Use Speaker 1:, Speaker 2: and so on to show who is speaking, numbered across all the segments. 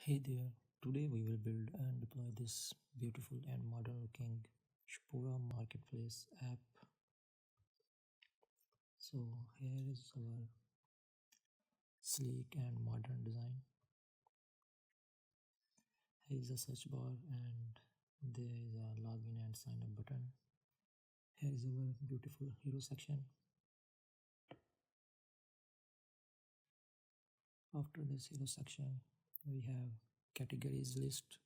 Speaker 1: Hey there, today we will build and deploy this beautiful and modern looking Shpura marketplace app. So here is our sleek and modern design. Here is a search bar and there is a login and sign up button. Here is our beautiful hero section. After this hero section, we have categories list,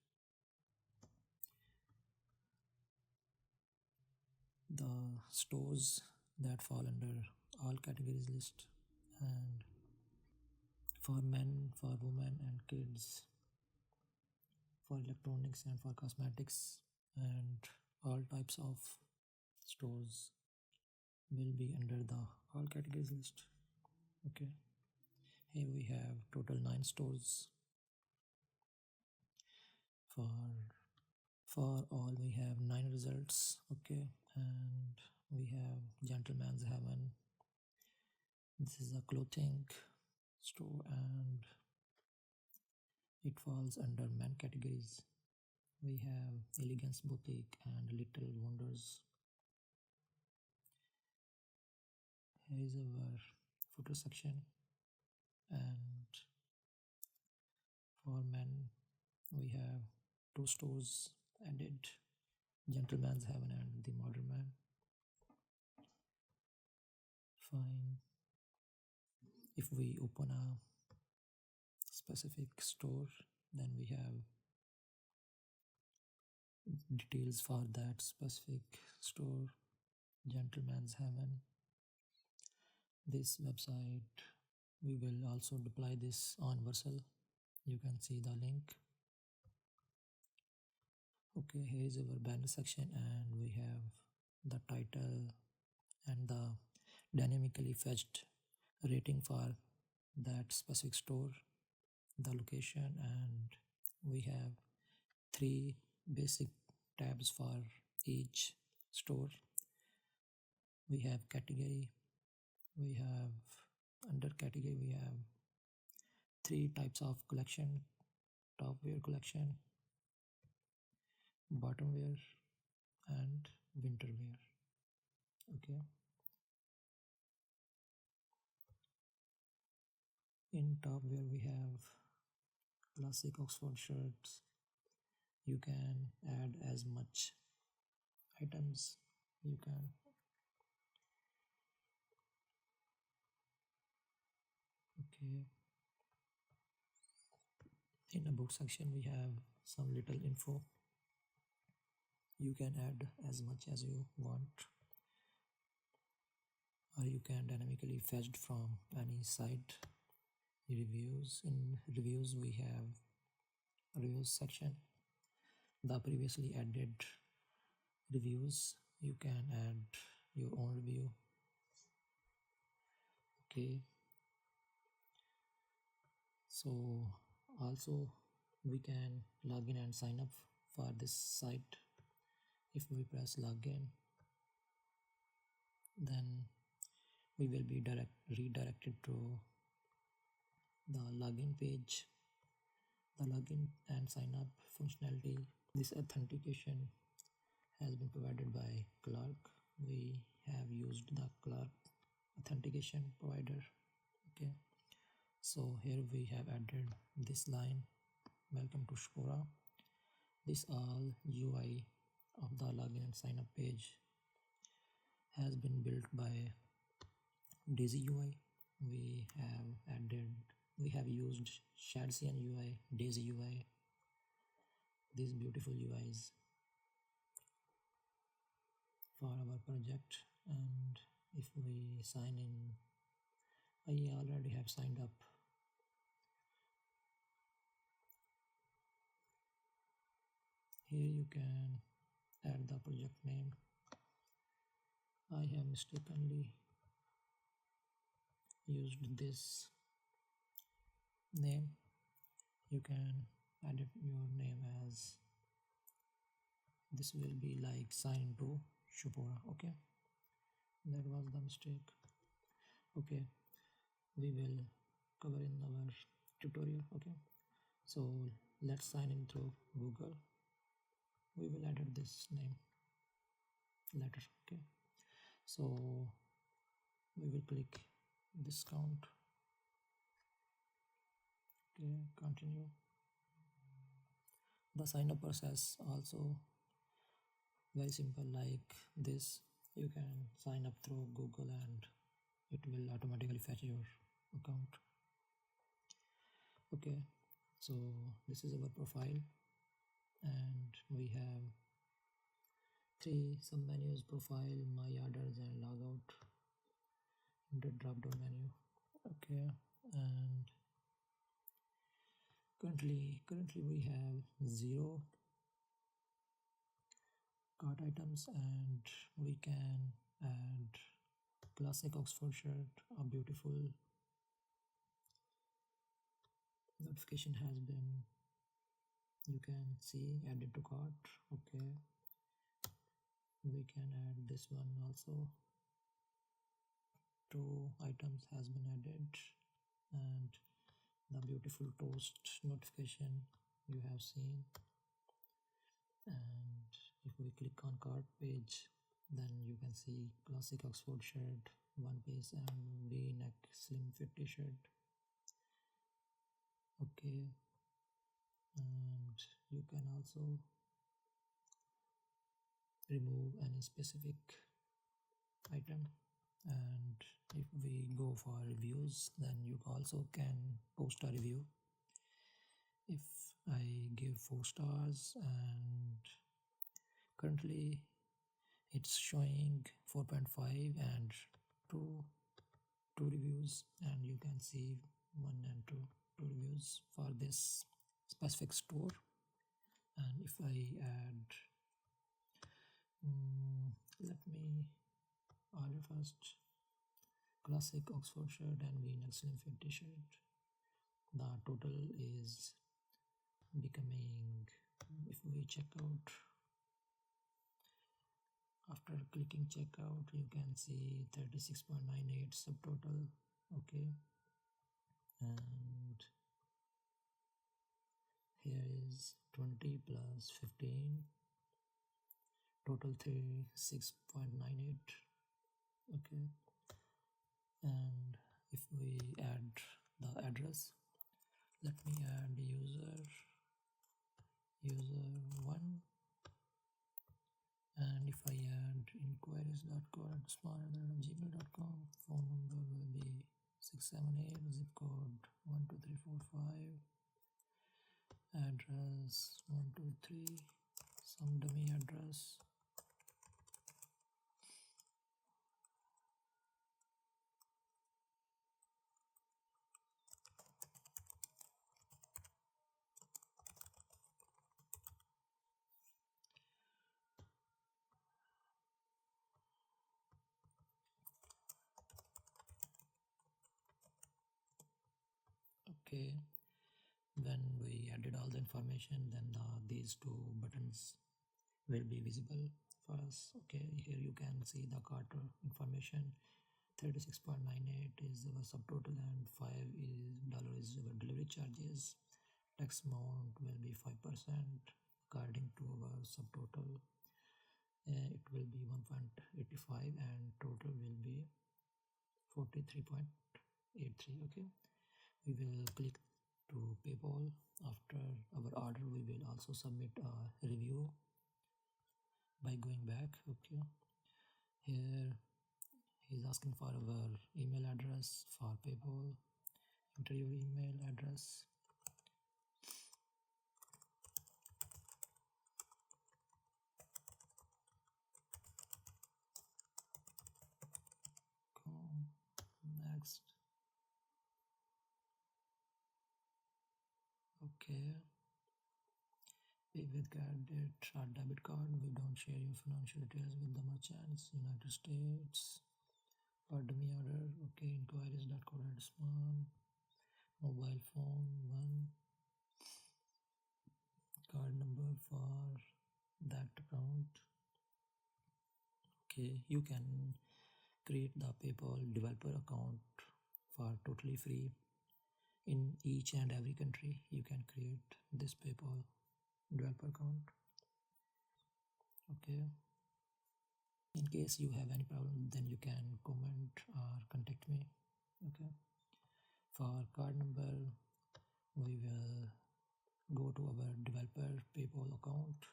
Speaker 1: the stores that fall under all categories list, and for men, for women and kids, for electronics and for cosmetics, and all types of stores will be under the all categories list. Okay, here we have total 9 stores. For all we have 9 results. Okay, and we have Gentleman's Heaven. This is a clothing store and it falls under men categories. We have Elegance Boutique and Little Wonders. Here is our footer section, and for men we have 2 stores added, Gentleman's Heaven and the Modern Man. Fine. If we open a specific store, then we have details for that specific store, Gentleman's Heaven. This website, we will also deploy this on Vercel. You can see the link. Okay, here is our banner section and we have the title and the dynamically fetched rating for that specific store, the location, and we have 3 basic tabs for each store. We have category, we have under category, we have 3 types of collection: top wear collection, bottom wear, and winter wear. Okay, in top wear we have classic Oxford shirts. You can add as much items you can. Okay, in about section we have some little info. You can add as much as you want, or you can dynamically fetch from any site. Reviews, in reviews we have reviews section, the previously added reviews. You can add your own review. Okay, so also we can log in and sign up for this site. If we press login, then we will be redirected to the login page, the login and sign up functionality. This authentication has been provided by Clark. We have used the Clark authentication provider. Okay, so here we have added this line: welcome to Shpura. This all UI of the login and sign up page has been built by Daisy UI. We have used Shadcn UI, Daisy UI, these beautiful UIs for our project. And if we sign in, I already have signed up. Here you can add the project name. I have mistakenly used this name. You can edit your name as this will be like sign to Shpura. Okay, that was the mistake. Okay, we will cover in our tutorial. Okay, so let's sign in through Google. We will edit this name letter. Okay, so we will click discount. Okay, continue. The sign up process also very simple like this. You can sign up through Google and it will automatically fetch your account. Okay, so this is our profile and we have three sub menus: profile, my orders, and logout in the drop down menu. Okay, and currently we have 0 cart items, and we can add classic Oxford shirt. A beautiful notification has been, you can see, added to cart. Okay, we can add this one also. 2 items has been added, and the beautiful toast notification you have seen. And if we click on cart page, then you can see classic Oxford shirt, one piece, and V-neck slim fit t-shirt. Okay, and you can also remove any specific item. And if we go for reviews, then you also can post a review. If I give 4 stars, and currently it's showing 4.5 and 2 reviews, and you can see 1 and 2 reviews for this specific store. And if I add let me order first classic Oxford shirt and V-neck slim fit t-shirt, the total is becoming, if we check out, after clicking checkout, you can see 36.98 subtotal. Okay, and here is 20 plus 15, total 36.98. Okay, and if we add the address, let me add user 1, and if I add inquiries.co@gmail.com, phone number will be 678, zip code 12345, address 123, some dummy address. Okay, when we added all the information, then these 2 buttons will be visible for us. Okay, here you can see the cart information. 36.98 is our subtotal, and $5 is our delivery charges. Tax amount will be 5% according to our subtotal. It will be 1.85 and total will be 43.83. Okay, we will click to PayPal. After our order, we will also submit a review by going back. Okay, here he's asking for our email address for PayPal. Enter your email address. Next. Okay, pay with credit or debit card. We don't share your financial details with the merchants. United States. For dummy order. Okay, inquiries.co@gmail.com. Mobile phone 1, card number for that account. Okay, you can create the PayPal developer account for totally free in each and every country. You can create this PayPal developer account. Okay, in case you have any problem, then you can comment or contact me. Okay, for card number we will go to our developer PayPal account,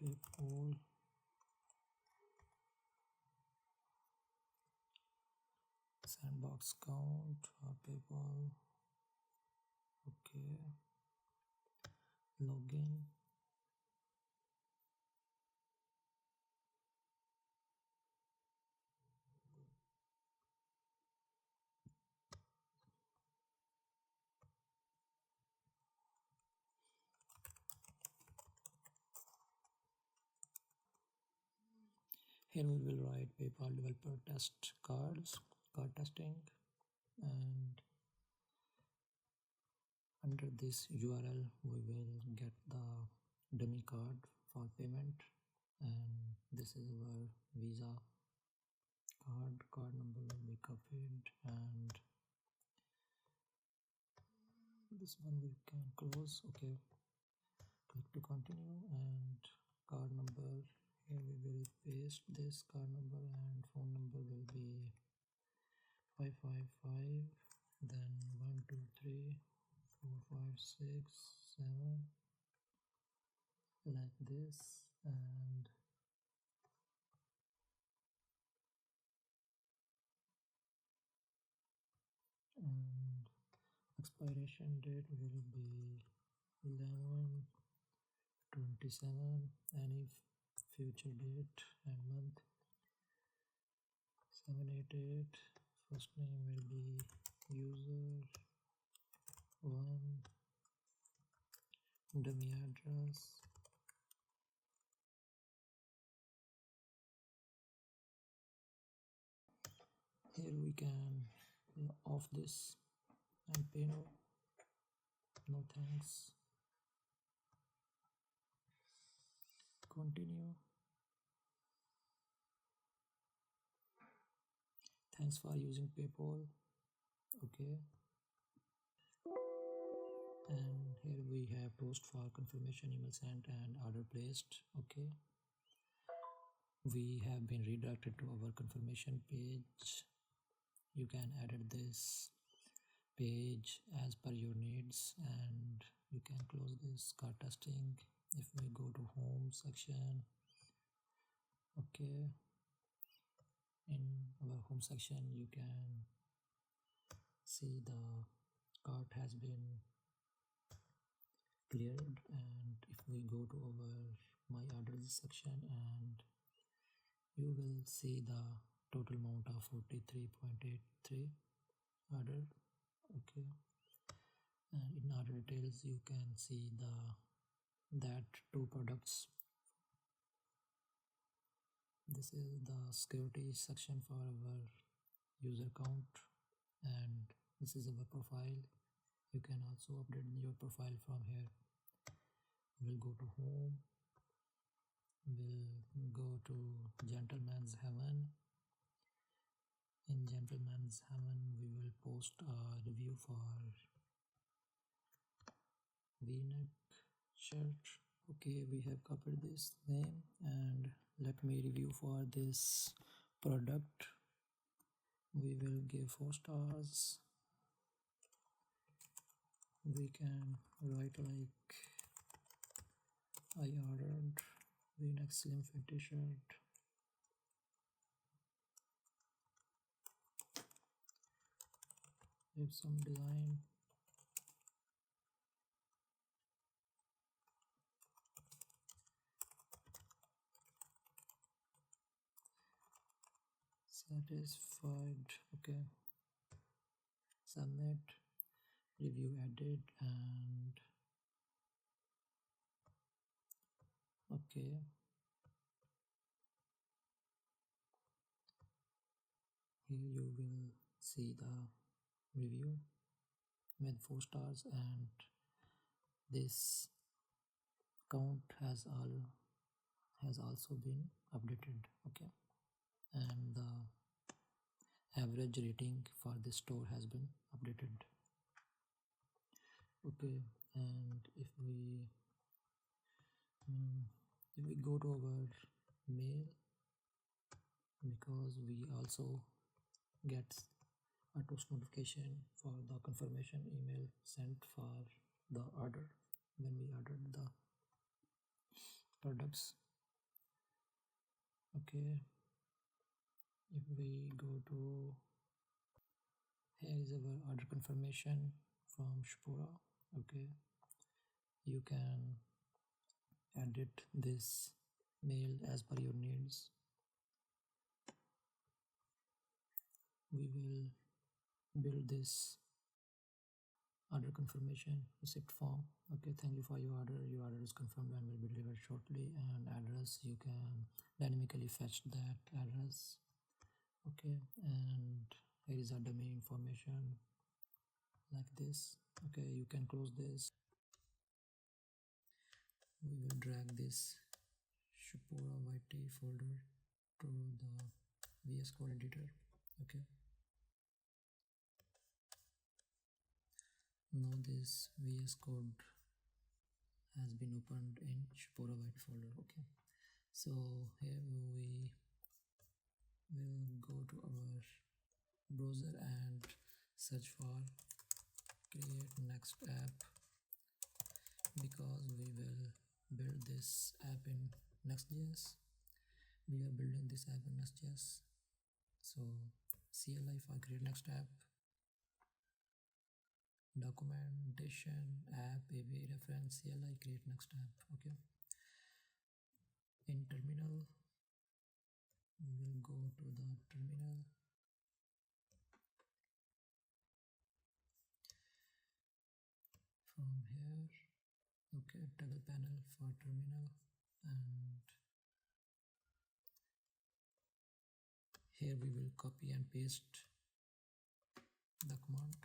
Speaker 1: PayPal sandbox account or PayPal. Okay, login. Here we will write PayPal developer test cards, card testing, and under this URL we will get the dummy card for payment, and this is our Visa card number will be copied, and this one we can close. Okay, click to continue, and card number, here we will paste this card number, and phone number will be 555, then 1 2 3 4 5 6 7, like this, and expiration date will be 11/27, any future date and month 788, first name will be user 1, dummy address, here we can off this and pay no thanks, continue. Thanks for using PayPal. Okay, and here we have post for confirmation, email sent, and order placed. Okay, we have been redirected to our confirmation page. You can edit this page as per your needs, and you can close this card testing. If we go to home section, okay, in our home section you can see the cart has been cleared, and if we go to our my orders section, and you will see the total amount of 43.83 order. Okay, and in order details you can see that two products. This is the security section for our user account, and this is our profile. You can also update your profile from here. We'll go to home, we'll go to Gentleman's Heaven. In Gentleman's Heaven we will post a review for V-neck shirt. Okay, we have copied this name, and let me review for this product. We will give 4 stars. We can write like, I ordered V-neck slim fit t-shirt, give some design, satisfied. Okay, submit, review added, and okay, here you will see the review with 4 stars, and this count has also been updated. Okay, and the average rating for this store has been updated. Okay, and if we go to our mail, because we also get a post notification for the confirmation email sent for the order when we ordered the products. Okay, if we go to, here is our order confirmation from Shapura. Okay, you can edit this mail as per your needs. We will build this order confirmation receipt form. Okay, thank you for your order. Your order is confirmed and will be delivered shortly. And address, you can dynamically fetch that address. Okay, and here is our domain information like this. Okay, you can close this. We will drag this Shapura YT folder to the VS Code editor. Okay, now this VS Code has been opened in Shapura YT folder. Okay, so here we will go to our browser and search for create next app, because we will build this app in Next.js. We are building this app in Next.js. So CLI for create next app, documentation, app, API reference, CLI create next app. Okay. In terminal, we will go to the terminal. From here, okay, toggle panel for terminal, and here we will copy and paste the command.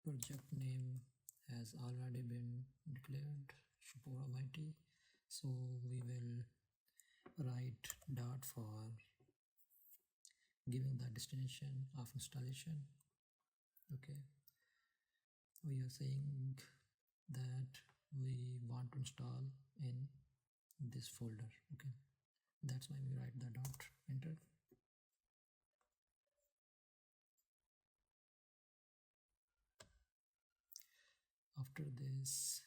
Speaker 1: Project name has already been declared, Shapura YT, so we will write dot for giving the destination of installation. Okay, we are saying that we want to install in this folder. Okay, that's why we write the dot, enter. After this,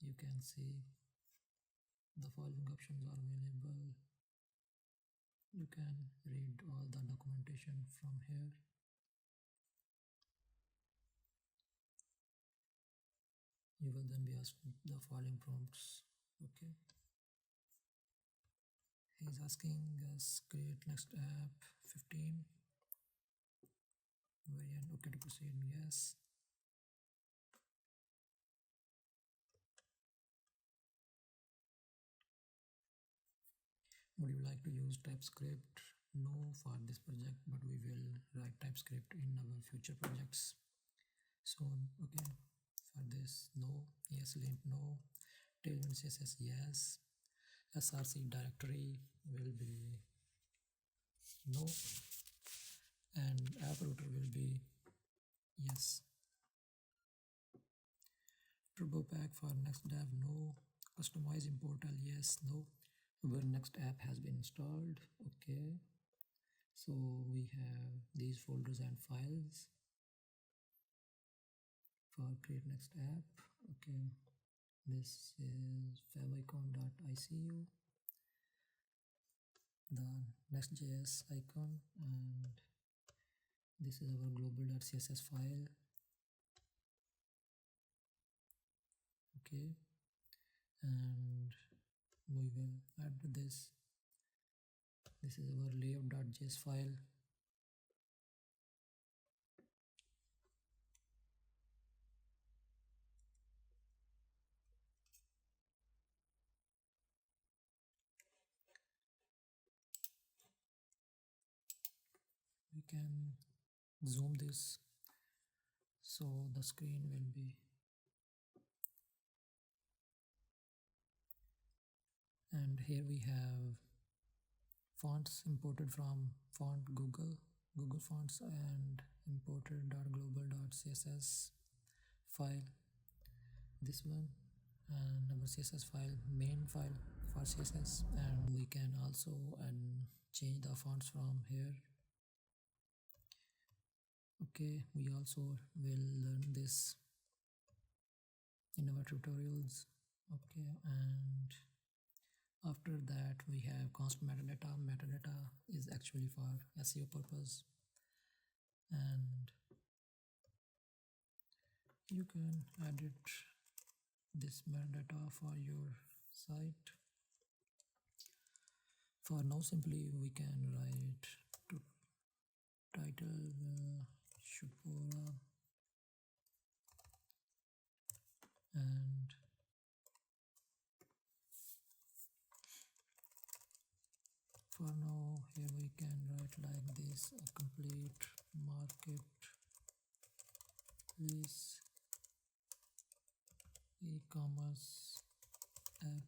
Speaker 1: you can see the following options are available. You can read all the documentation from here. You will then be asked the following prompts. Okay, he's asking us create next app 15 variant. Okay, to proceed, yes. Would you like to use TypeScript? No, for this project, but we will write TypeScript in our future projects soon. Okay, for this, no. ESLint, no. Tailwind CSS, yes. SRC directory will be no, and app router will be yes. Turbo pack for next dev, no. Customize importal, yes, no. Our next app has been installed. Okay, so we have these folders and files for create next app. Okay, this is favicon.icu, the Next.js icon, and this is our global.css file. Okay, and we will add this. This is our layout.js file. We can zoom this so the screen will be, and here we have fonts imported from font Google Fonts, and imported .global.css file, this one, and our CSS file, main file for CSS. And we can also change the fonts from here. Okay, we also will learn this in our tutorials. Okay, and after that we have const metadata. Metadata is actually for SEO purpose, and you can edit this metadata for your site. For now, simply we can write to title Shupura, and for now here we can write like this: a complete marketplace e-commerce app.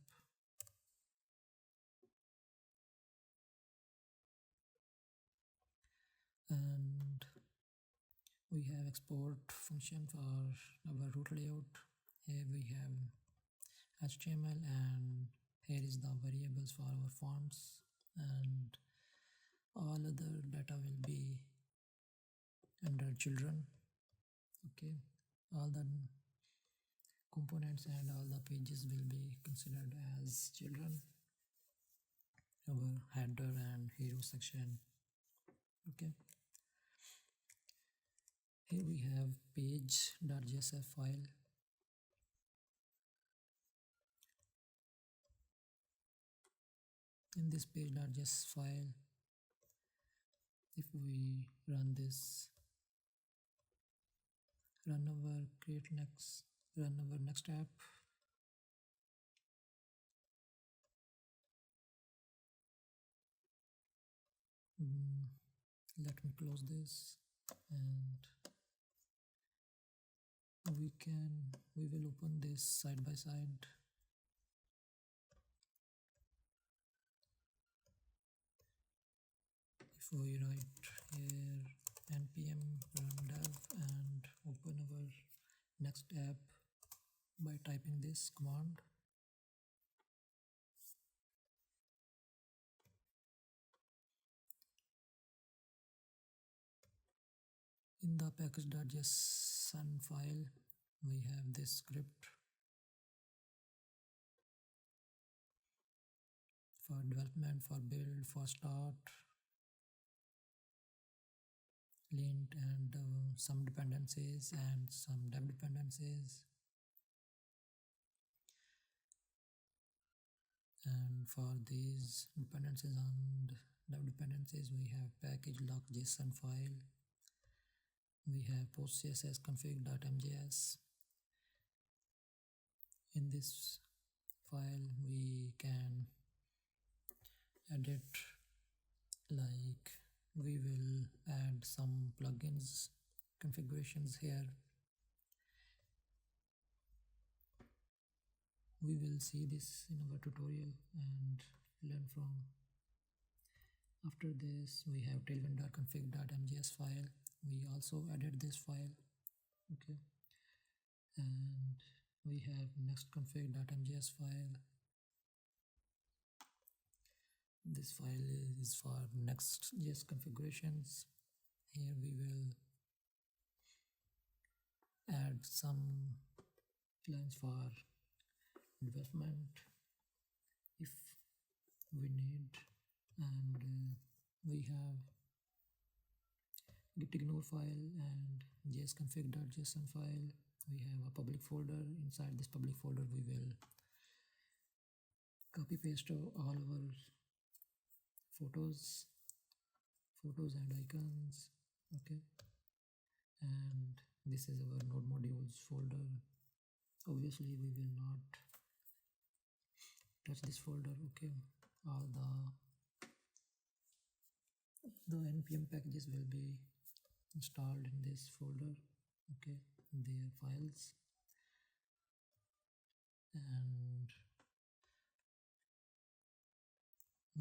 Speaker 1: And we have export function for our root layout. Here we have HTML, and here is the variables for our fonts, and all other data will be under children. Okay, all the components and all the pages will be considered as children. Our header and hero section. Okay, here we have page.js file. In this page.js file, if we run this, run our next app, let me close this, and we will open this side by side. If we write here npm run dev and open our next app by typing this command, in the package.json file we have this script for development, for build, for start, lint, and some dependencies and some dev dependencies. And for these dependencies and dev dependencies, we have package lock.json file, we have post.css config.mjs. In this file we can edit, like we will add some plugins configurations here. We will see this in our tutorial and learn from. After this we have tailwind.config.mjs file. We also added this file. Okay, and we have next.config.mjs file. This file is for Next.js configurations. Here we will add some lines for development if we need, and we have gitignore file and jsconfig.json file. We have a public folder. Inside this public folder we will copy paste all our photos and icons. Okay, and this is our node modules folder. Obviously we will not touch this folder. Okay, all the npm packages will be installed in this folder. Okay, their files. And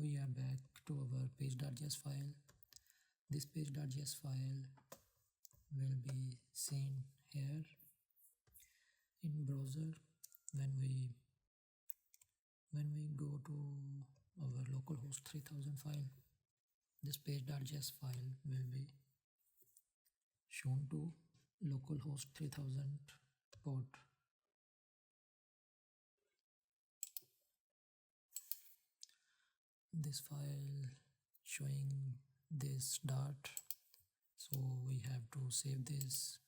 Speaker 1: we are back to our page.js file. This page.js file will be seen here in browser when we go to our localhost 3000 file. This page.js file will be shown to localhost 3000 port. This file showing this dot, so we have to save this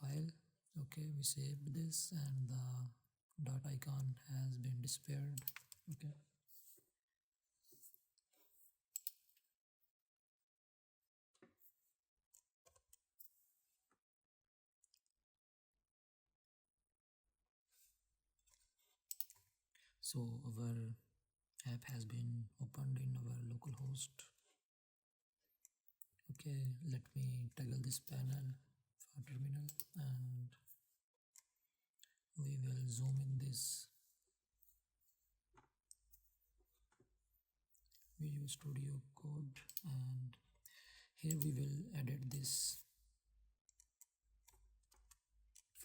Speaker 1: file. Okay, we saved this and the dot icon has been disappeared. Okay, so our app has been opened in our localhost. Okay, let me toggle this panel for terminal and we will zoom in this Visual Studio Code, and here we will edit this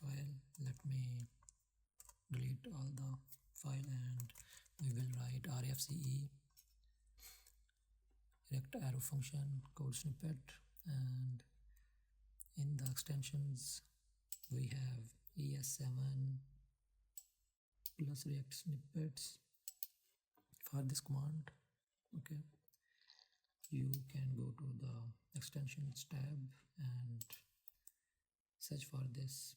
Speaker 1: file. Let me delete all the file and we will write RFCE rect arrow function code snippet, and in the extensions we have ES7 plus react snippets for this command. Okay, you can go to the extensions tab and search for this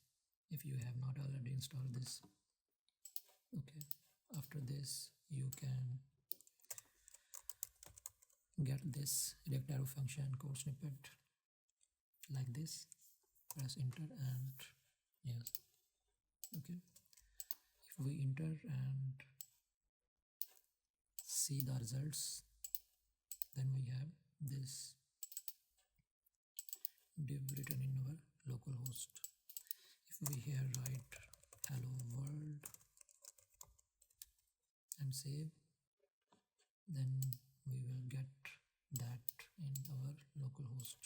Speaker 1: if you have not already installed this. Okay, after this you can get this react arrow function code snippet like this. Press enter and yes. Okay, if we enter and see the results, then we have this div written in our localhost. If we here write hello world and save, then we will get that in our localhost.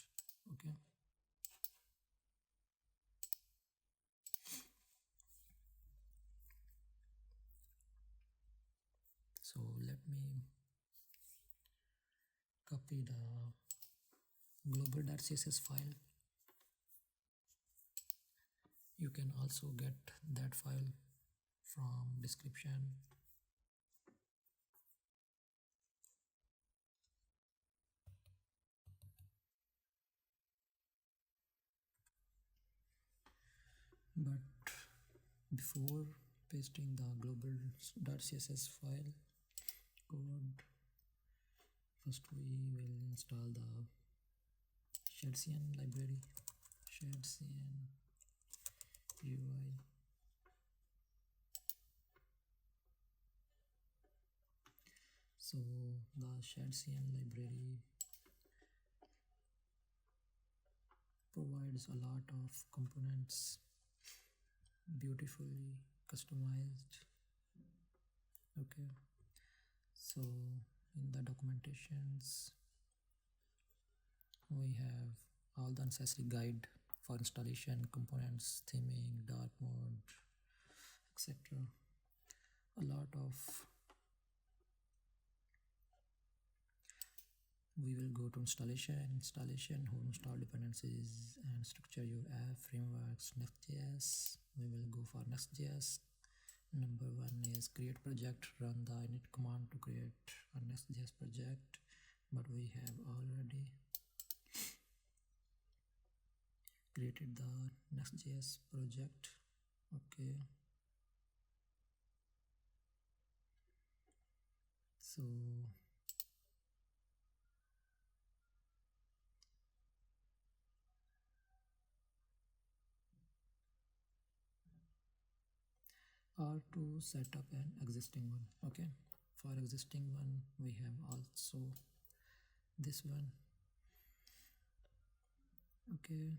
Speaker 1: Okay, so let me copy the global.css file. You can also get that file from description. But before pasting the global.css file code, first we will install the shadcn library, shadcn UI. So the shadcn library provides a lot of components, beautifully customized. Okay, so in the documentations we have all the necessary guide for installation, components, theming, dark mode, etc. A lot of we will go to installation, who install dependencies and structure your app, frameworks, Next.js. We will go for Next.js. Number one is create project, run the init command to create a Next.js project, but we have already created the Next.js project. Okay, so or to set up an existing one. Okay, for existing one we have also this one. Okay,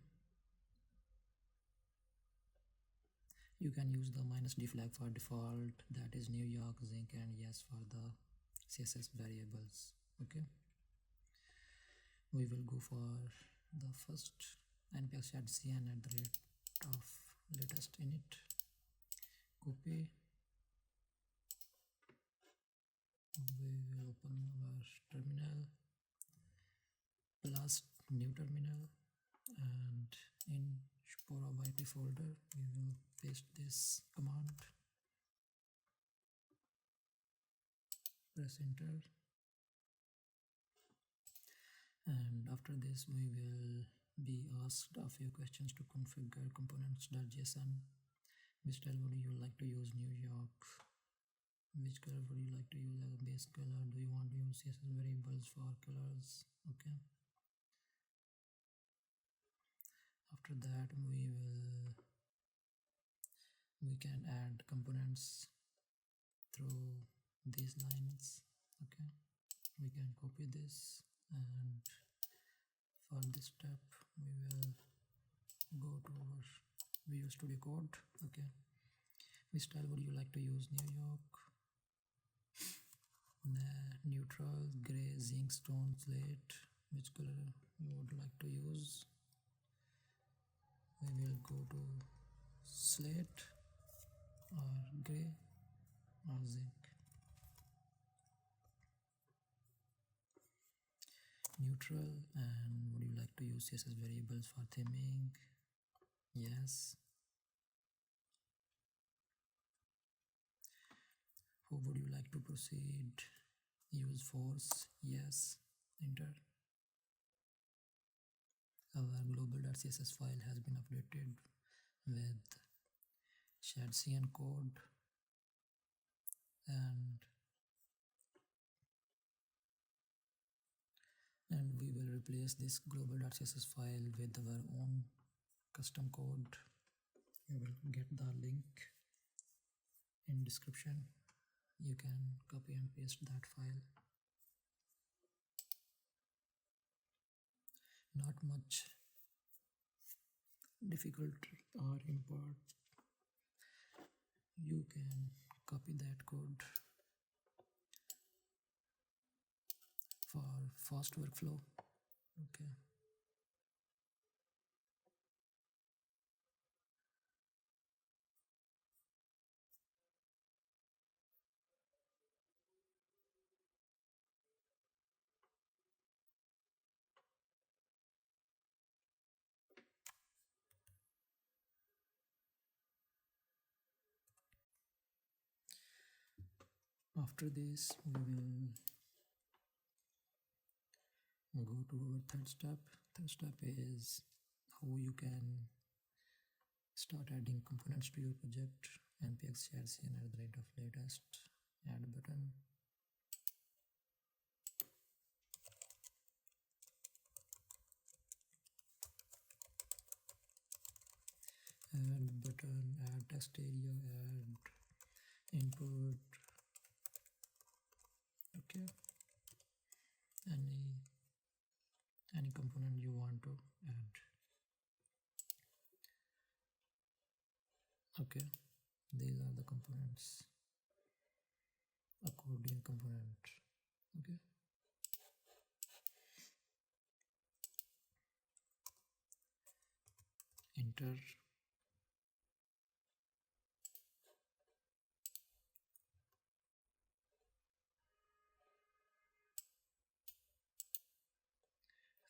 Speaker 1: you can use the -d flag for default, that is New York, Zinc and yes for the CSS variables. Okay, we will go for the first npx cn at the rate of latest init, copy. We will open our terminal plus new terminal, and in Spora YP folder we will paste this command, press enter, and after this we will be asked a few questions to configure components.json. Which style would you like to use? New York. Which color would you like to use as a base color? Do you want to use CSS variables for colors? Okay. After that we can add components through these lines. Okay, we can copy this, and for this step we will go to our Visual Studio Code. Okay, which style would you like to use? New York, neutral, gray, zinc, stone, slate. Which color you would like to use? We will go to slate or gray or zinc. Neutral. And would you like to use CSS variables for theming? Yes. How would you like to proceed? Use force? Yes. Enter. Our global.css file has been updated with shared CN code, and we will replace this global.css file with our own custom code. You will get the link in description. You can copy and paste that file. Not much difficult or import. You can copy that code for fast workflow. Okay. After this we will go to our third step. Third step is how you can start adding components to your project. npx shared cn at the rate of latest, add button. Add button, add text area, add input. Okay, any component you want to add. Okay, these are the components. Accordion component. Okay, enter.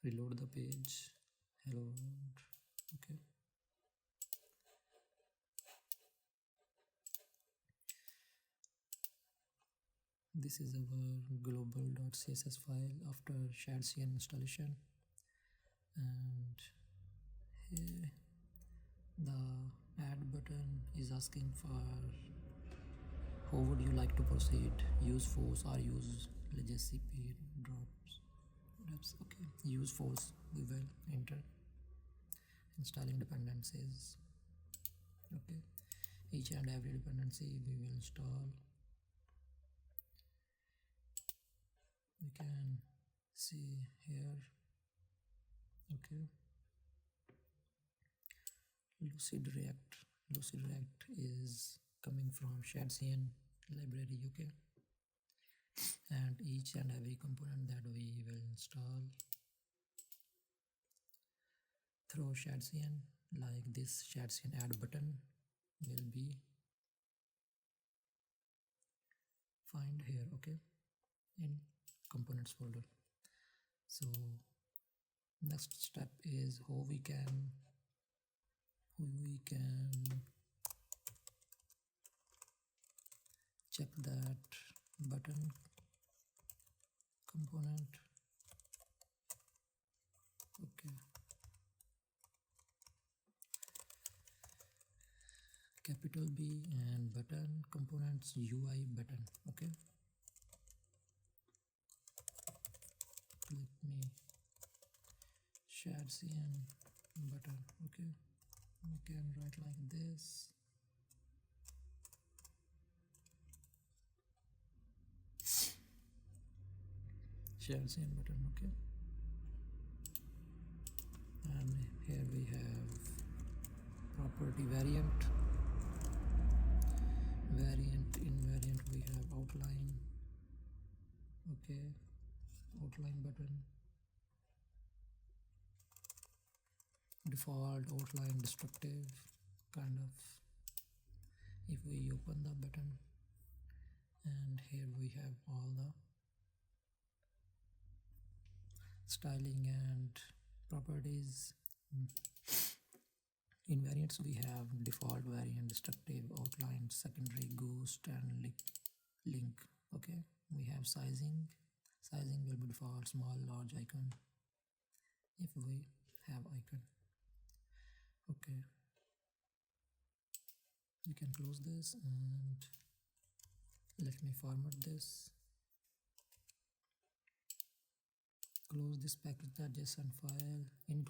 Speaker 1: Reload the page. Hello world. Okay, this is our global.css file after shared cn installation, and here the add button is asking for how would you like to proceed. Use force or use legacy drops. Okay, use force. We will enter. Installing dependencies. Okay, each and every dependency we will install. We can see here. Okay, Lucid React is coming from shared cn library. Okay, and each and every component that we will install through Shadcn, like this Shadcn add button will be find here, okay, in components folder. So next step is how we can check that button component. Okay, capital B and button components UI button. Okay, let me Shadcn button. Okay, we can write like this. Shadcn button. Okay, and here we have property variant. In variant we have outline. Okay, outline button, default outline destructive kind of. If we open the button, and here we have all the styling and properties. In variants we have default, variant, destructive, outline, secondary, ghost, and link. Okay, we have sizing will be default, small, large, icon if we have icon. Okay, you can close this and let me format this. Close this package.json file. In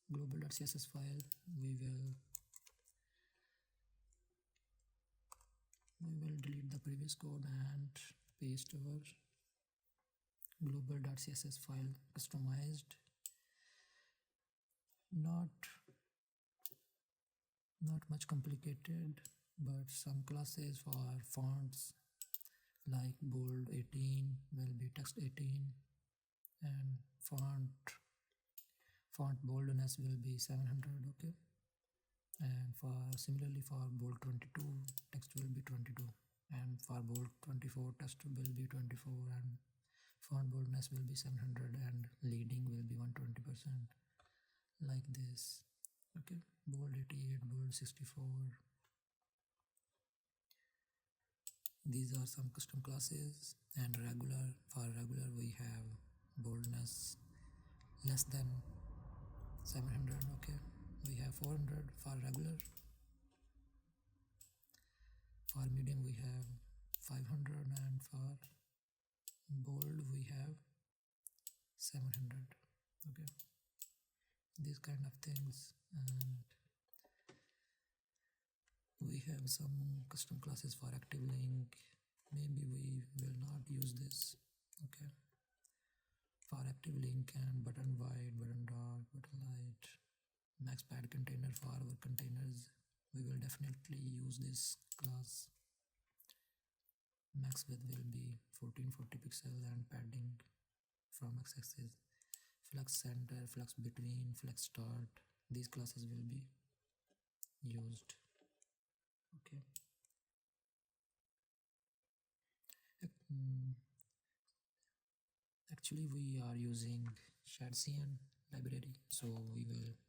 Speaker 1: global.css file we will delete the previous code and paste our global.css file customized. Not much complicated, but some classes for fonts like bold 18 will be text 18, and font boldness will be 700. Okay, and similarly for bold 22 text will be 22, and for bold 24 text will be 24, and font boldness will be 700, and leading will be 120%, like this. Okay, bold 88, bold 64. These are some custom classes. And for regular we have boldness less than 700. Okay, we have 400 for regular. For medium we have 500, and for bold we have 700. Okay, these kind of things. And we have some custom classes for active link. Maybe we will not use this. Okay, for active link and button white, button dark, button light, max pad container for our containers, we will definitely use this class. Max width will be 1440 pixel, and padding from x-axis, flex center, flex between, flex start, these classes will be used. Okay, actually we are using Shadcn library, so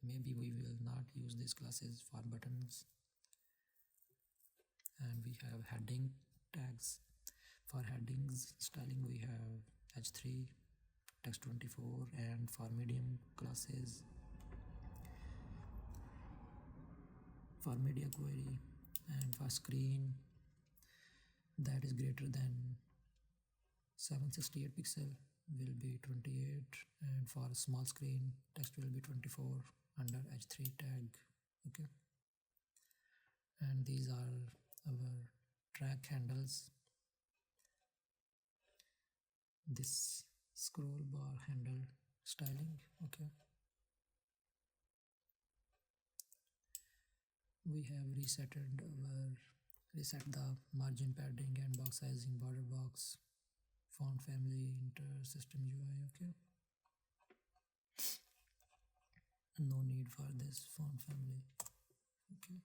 Speaker 1: maybe we will not use these classes for buttons. And we have heading tags. For headings styling we have h3, text 24, and for medium classes for media query, and for screen that is greater than 768 pixel will be 28, and for small screen text will be 24 under h3 tag. Okay, and these are our track handles. This scroll bar handle styling. Okay, we have reset the margin padding and box sizing, border box, font family, inter system UI. Okay, no need for this font family. Okay,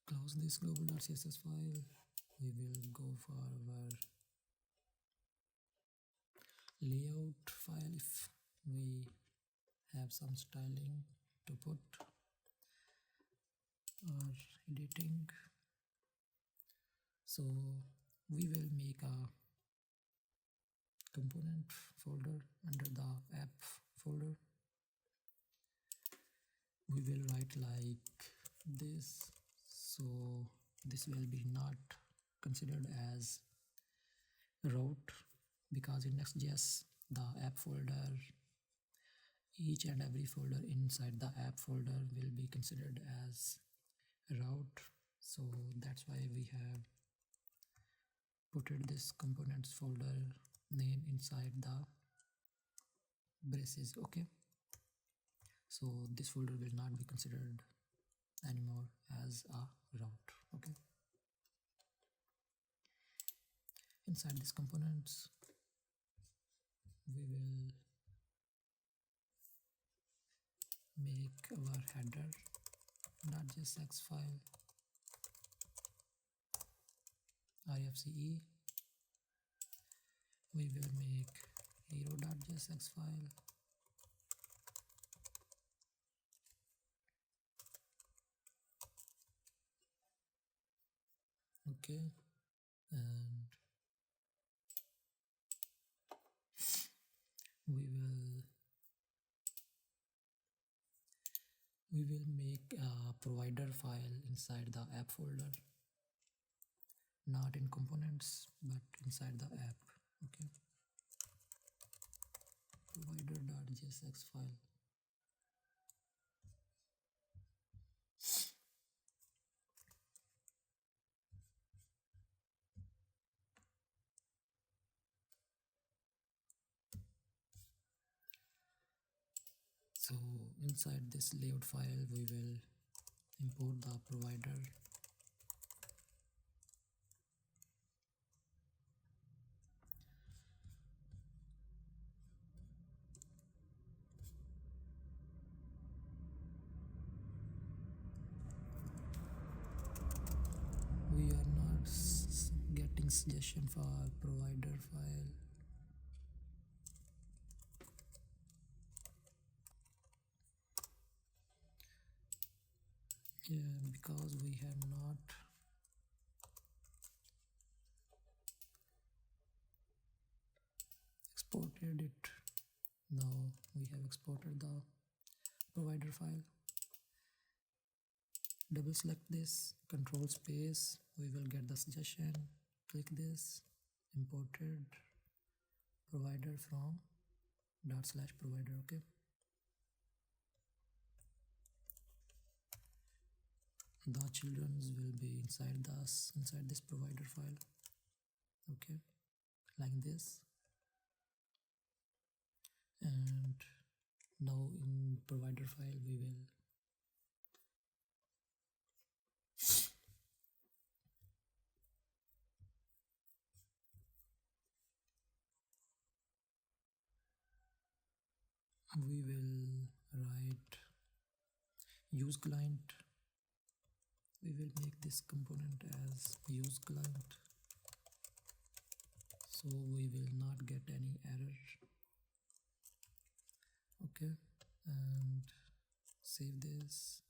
Speaker 1: close this global.css file. We will go for our layout file if we have some styling to put or editing. So we will make a component folder under the app folder. We will write like this, so this will be not considered as route, because in Next.js the app folder, each and every folder inside the app folder will be considered as route. So that's why we have put this components folder name inside the braces. Okay, so this folder will not be considered anymore as a route. Okay, inside these components we will make our header.jsx file, ifce. We will make hero.jsx file, okay, and we will make a provider file inside the app folder, not in components but inside the app. Okay, provider.jsx file. So inside this layout file we will import the provider. We are not getting suggestion for provider file. Yeah, because we have not exported it. Now we have exported the provider file. Double select this, control space, we will get the suggestion. Click this, imported provider from /provider. Okay, the children's will be inside this provider file. Okay, like this. And now in provider file we will write use client. We will make this component as use client, so we will not get any error. Okay, and save this.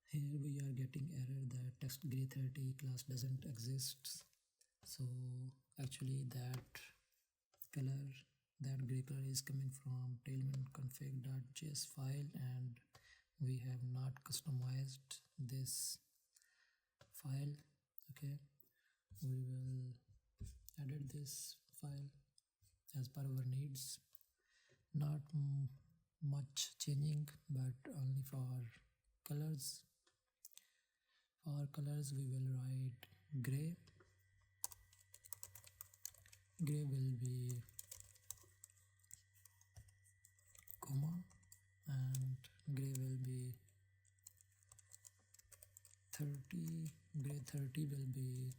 Speaker 1: Here we are getting error that text gray 30 class doesn't exist. So actually that gray color is coming from tailwind config.js file, and we have not customized this file. Okay, we will edit this file as per our needs. Not much changing, but only for colors. For colors we will write gray. Gray will be comma, and gray will be 30, grade 30 will be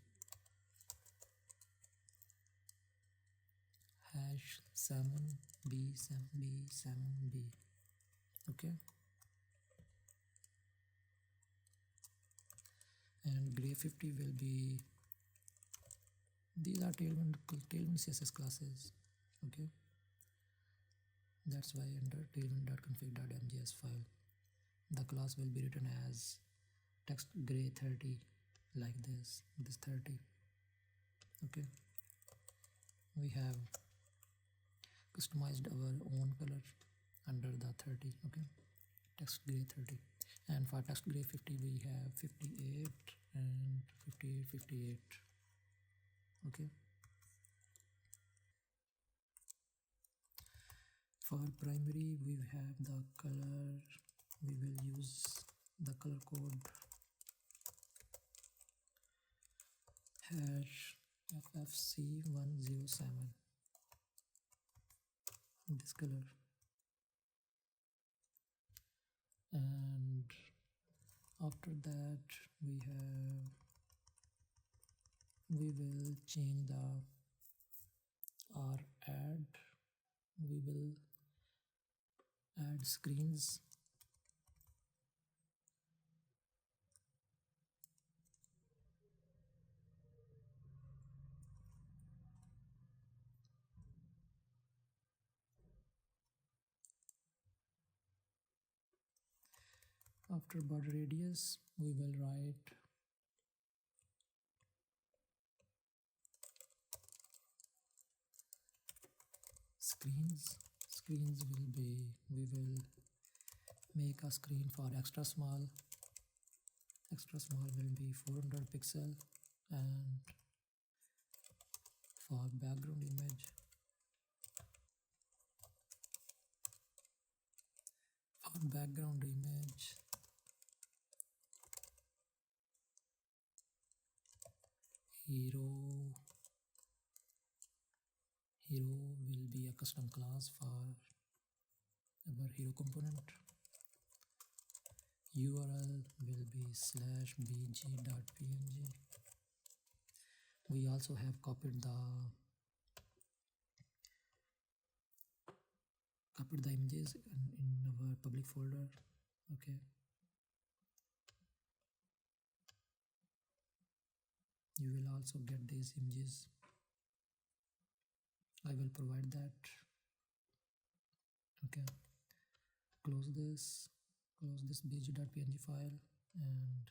Speaker 1: hash 7b 7b 7b. Okay, and grade 50 will be, these are tailwind CSS classes. Okay, that's why under tailwind.config.mjs file the class will be written as text gray 30, like this 30. Okay, we have customized our own color under the 30. Okay, text gray 30, and for text gray 50 we have 58 and 58 58. Okay, for primary we have the color, we will use the color code hash ffc107, this color. And after that we will change the our add, we will add screens. After border radius we will write screens. Screens will be, we will make a screen for extra small. Extra small will be 400 pixel, and for background image, hero will be a custom class for our hero component. URL will be /bg.png. We also have copied the images in our public folder. Okay, you will also get these images. I will provide that. Okay, close this bg.png file, and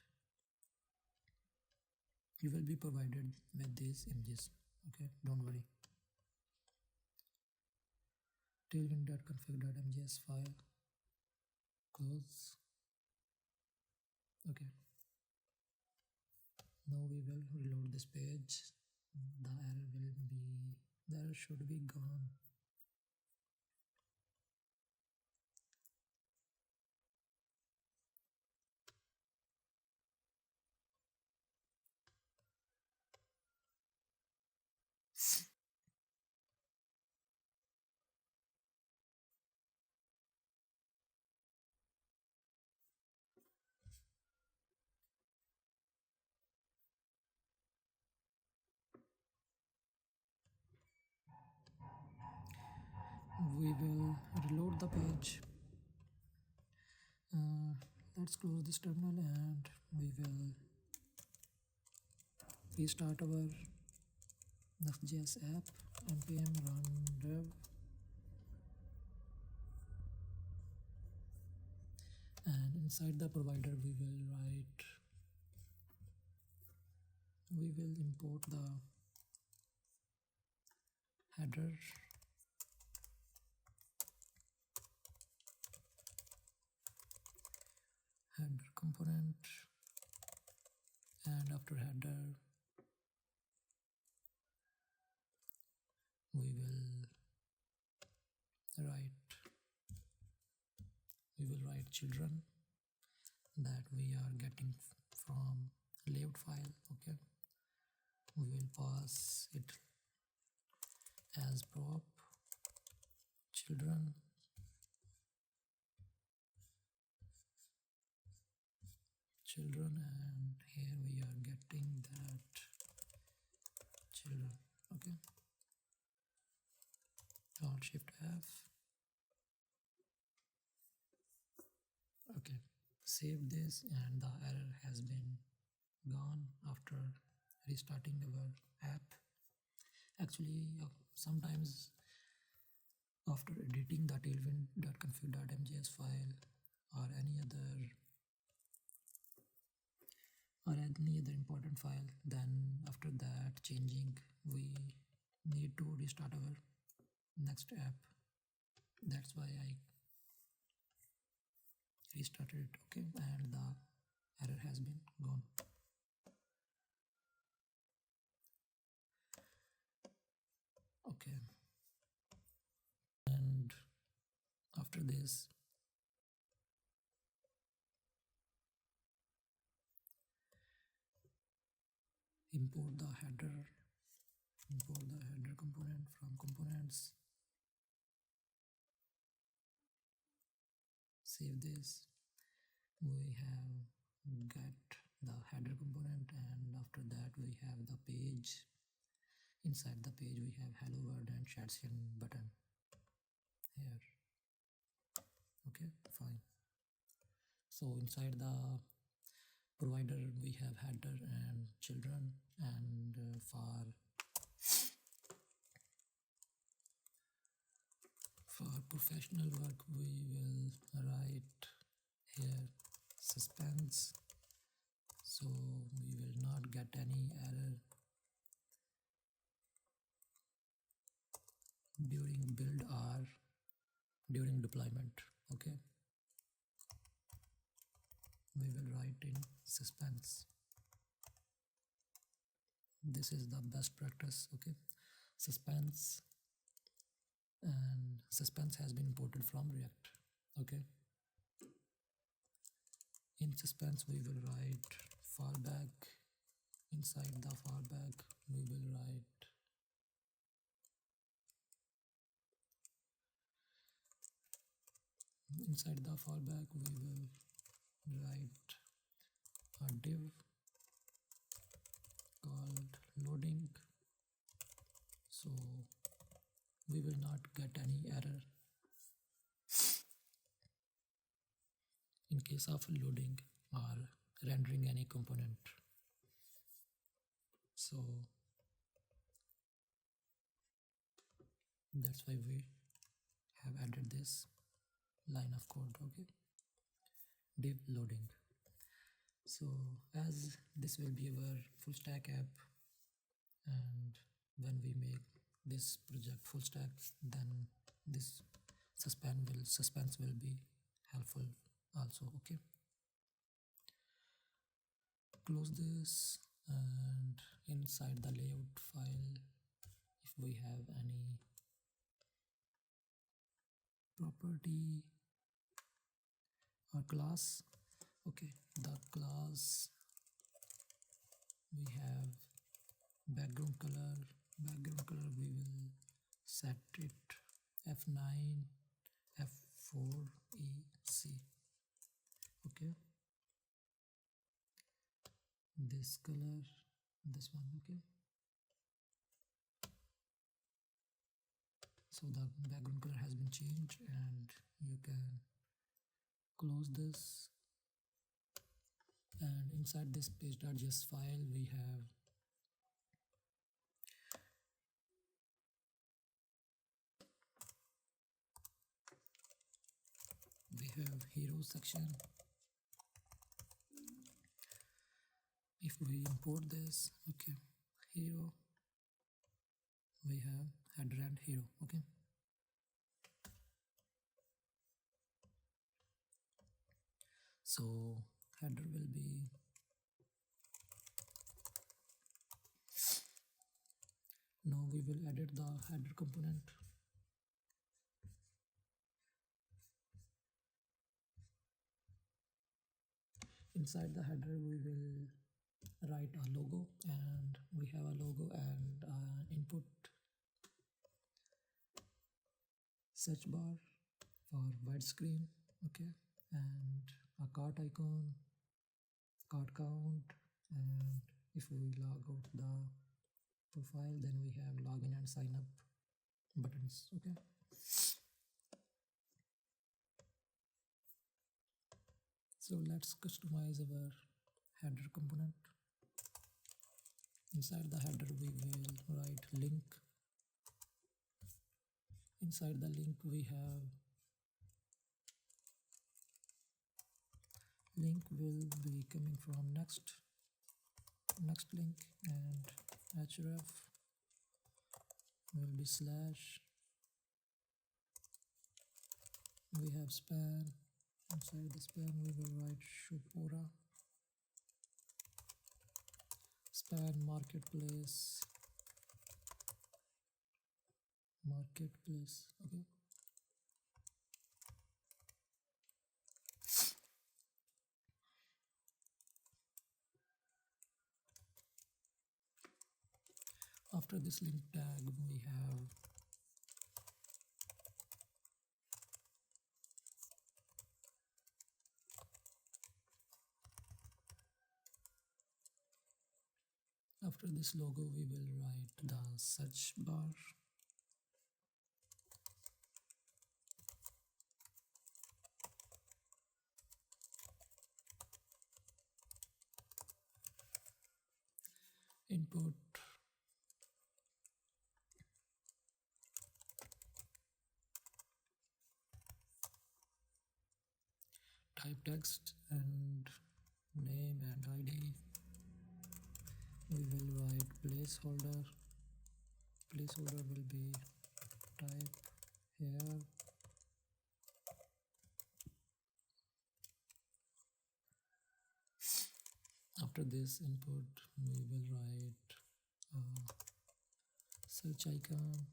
Speaker 1: you will be provided with these images. Okay, don't worry. tailwind.config.mjs file, close. Okay, now we will reload this page. The error should be gone. We will reload the page. Let's close this terminal and we will restart our Next.js app. npm run dev, and inside the provider we will import the header component, and after header we will write children that we are getting from layout file. Okay, we will pass it as prop children, and Shift F. Okay, save this, and the error has been gone after restarting our app. Actually, sometimes after editing the tailwind.config.mjs file or any other important file, then after that changing, we need to restart our next app. That's why I restarted it. Okay, and the error has been gone. Okay, and after this, import the header component from components. Save this. We have get the header component, and after that we have the page. Inside the page we have hello world and chat session button here. Okay, fine. So inside the provider we have header and children, and for professional work we will write here suspense, so we will not get any error during build or during deployment. Okay, we will write in suspense. This is the best practice. Okay, suspense, and suspense has been imported from React. Okay, in suspense we will write fallback. Inside the fallback we will write a div called loading, so we will not get any error in case of loading or rendering any component. So that's why we have added this line of code. Okay, div loading. So as this will be our full stack app, and when we make this project full stack, then this suspense will be helpful also. Okay, close this, and inside the layout file, if we have any property or class, okay, the class we have background color we will set it F9 F4 EC. Okay, this color, this one. Okay, so the background color has been changed, and you can close this, and inside this page.js file we have hero section. If we import this, okay, hero, we have header and hero. Okay, so header will be now we will edit the header component. Inside the header we will write a logo, and we have a logo and input search bar for widescreen. Okay, and a cart icon, cart count, and if we log out the profile, then we have login and sign up buttons. Okay, So let's customize our header component. Inside the header we will write link. Inside the link we have link will be coming from next link, and href will be slash. We have span. Inside the span we will write shopora span marketplace. Okay. After this link tag we have after this logo we will write the search bar. Input type text and name and ID. We will write placeholder. Placeholder will be type here. After this input we will write a search icon.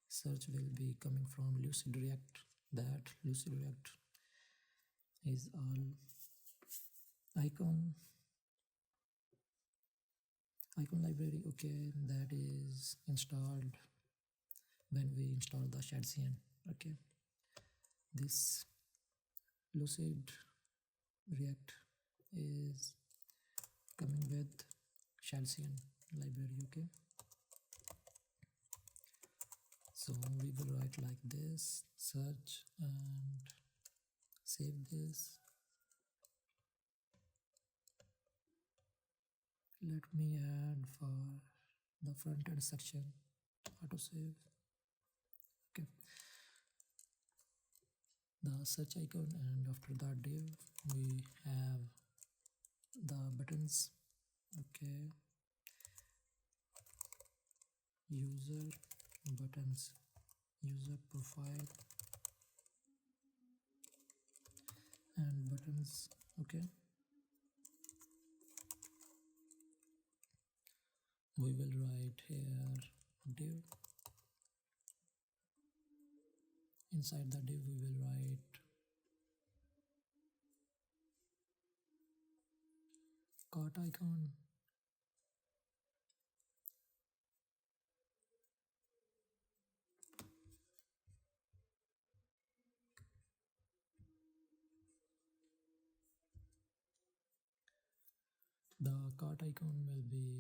Speaker 1: Search will be coming from Lucid React. That Lucid React is all icon library. Okay, that is installed when we install the shadcn. Okay, this Lucid React is coming with shadcn library. Okay, so we will write like this, search, and save this. Let me add for the front-end section autosave. Okay, the search icon, and after that div we have the buttons. Okay, user buttons, user profile and buttons. Okay, we will write here div. Inside the div we will write cart icon. The cart icon will be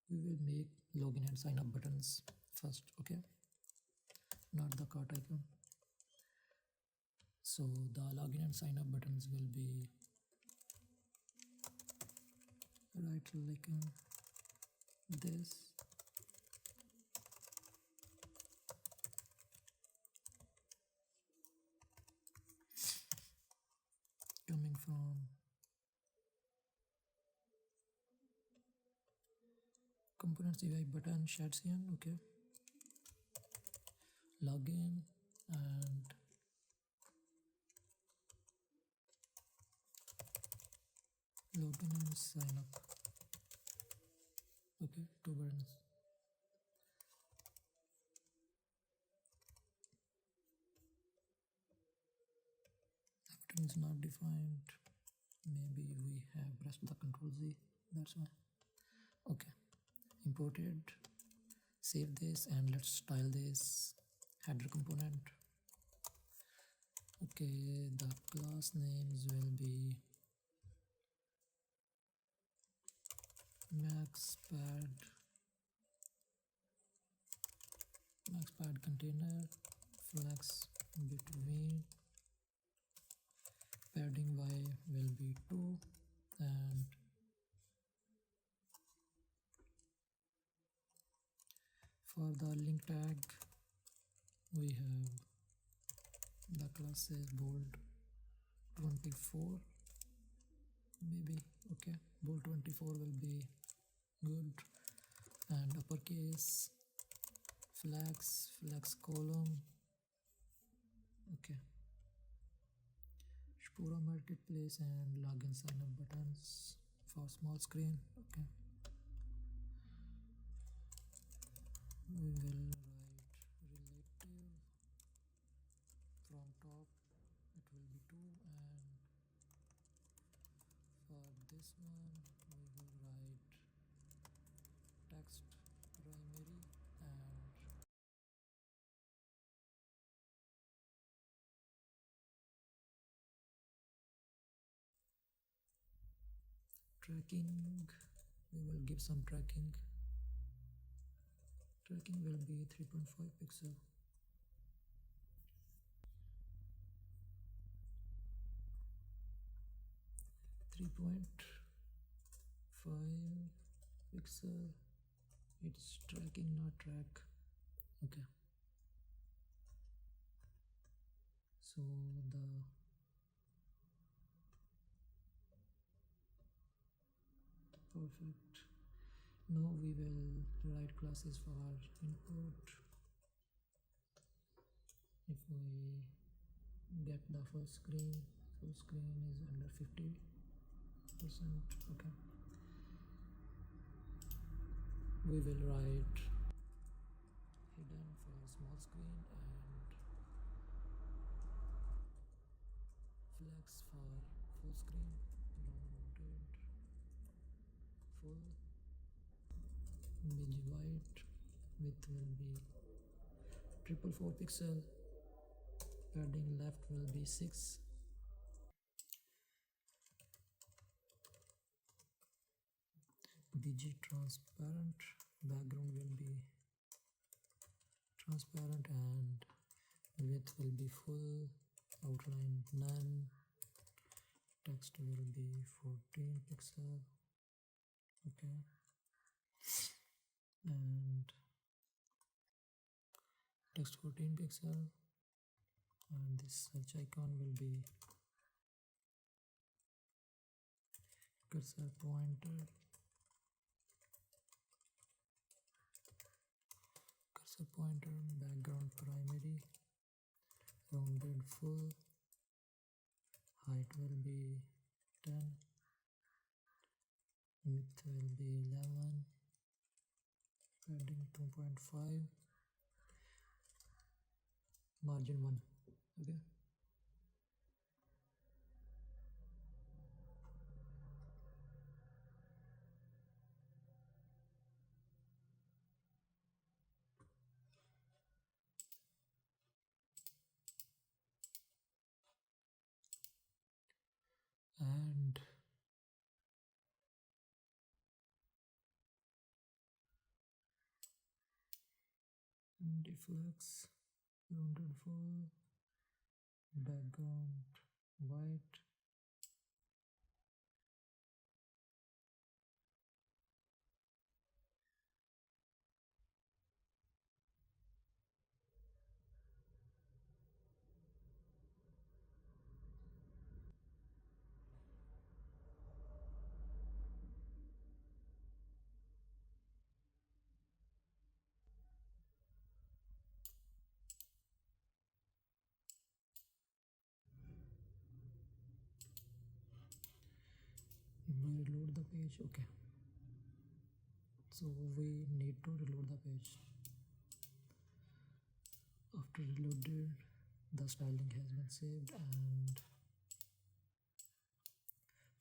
Speaker 1: we will make login and sign up buttons first. Okay, not the cart icon. So the login and sign up buttons will be right like this. Coming from components UI button shadcn. Okay, login and sign up. Okay, 2 buttons. The button is not defined. Maybe we have pressed the Ctrl Z. That's why. Okay, imported. Save this and let's style this header component. Okay, the class names will be maxpad container, flex between, padding y will be 2, and for the link tag we have the class is bold 24, maybe. Okay, bold 24 will be good, and uppercase flex column. Okay, Shpura marketplace and login sign up buttons for small screen. Okay, we will write relative from top, it will be 2, and for this one we will write text primary, and tracking, we will give some tracking will be 3.5 pixel. 3.5 pixel, it's tracking not track. Okay, so the perfect. Now we will write classes for our input. If we get the full screen is under 50%. Okay, we will write hidden for small screen and flex for full screen, rounded full, midge white, width will be 444 pixel, padding left will be 6. BG transparent, background will be transparent, and width will be full, outline none, text will be 14 pixel. Okay, and text 14 pixel, and this search icon will be cursor pointer, background primary, rounded full, height will be 10, width will be 11, padding 2.5, margin 1. Okay, and deflex, rounded full, background white, we reload the page. Okay, so we need to reload the page. After reloaded, the styling has been saved, and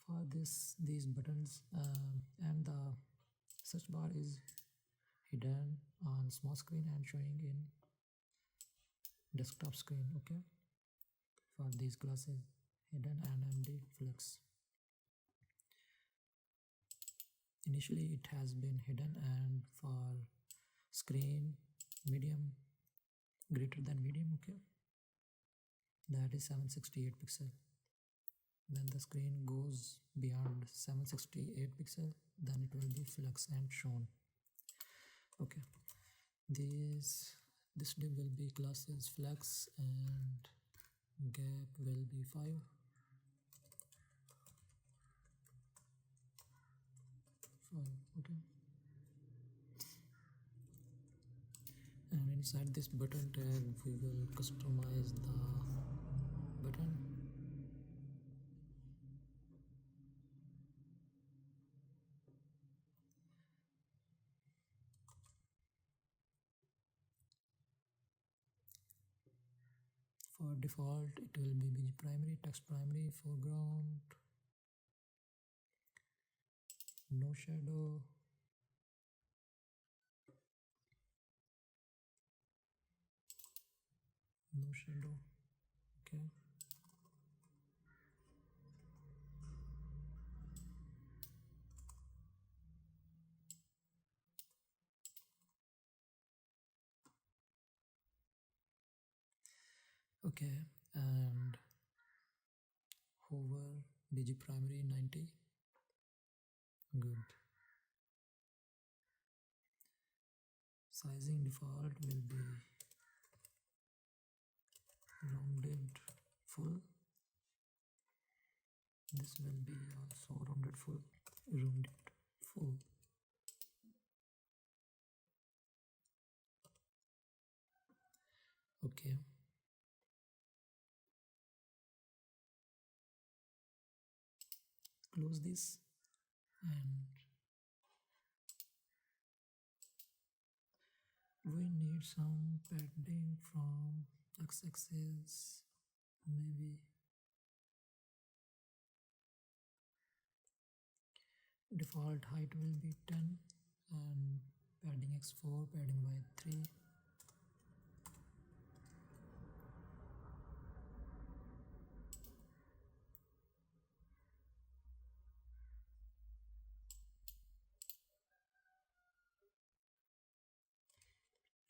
Speaker 1: for these buttons and the search bar is hidden on small screen and showing in desktop screen. Okay, for these classes hidden and empty flex. Initially it has been hidden, and for screen medium, greater than medium, okay, that is 768 pixel. When the screen goes beyond 768 pixel, then it will be flex and shown. Okay, this div will be classes flex and gap will be 5. Okay, and inside this button tag we will customize the button. For default it will be bg primary, text primary, foreground, no shadow, no shadow. Okay, okay, and hover bg primary 90. Good. Sizing default will be rounded full. This will be also rounded full. Okay, close this, and we need some padding from x-axis, maybe default height will be 10 and padding x4, padding by 3.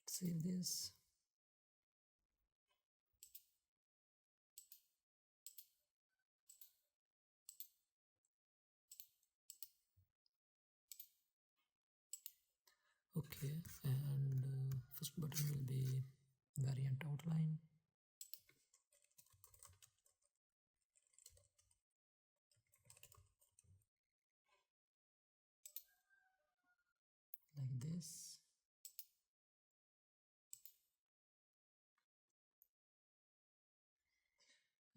Speaker 1: Save this. Okay, and first button will be variant outline. Like this.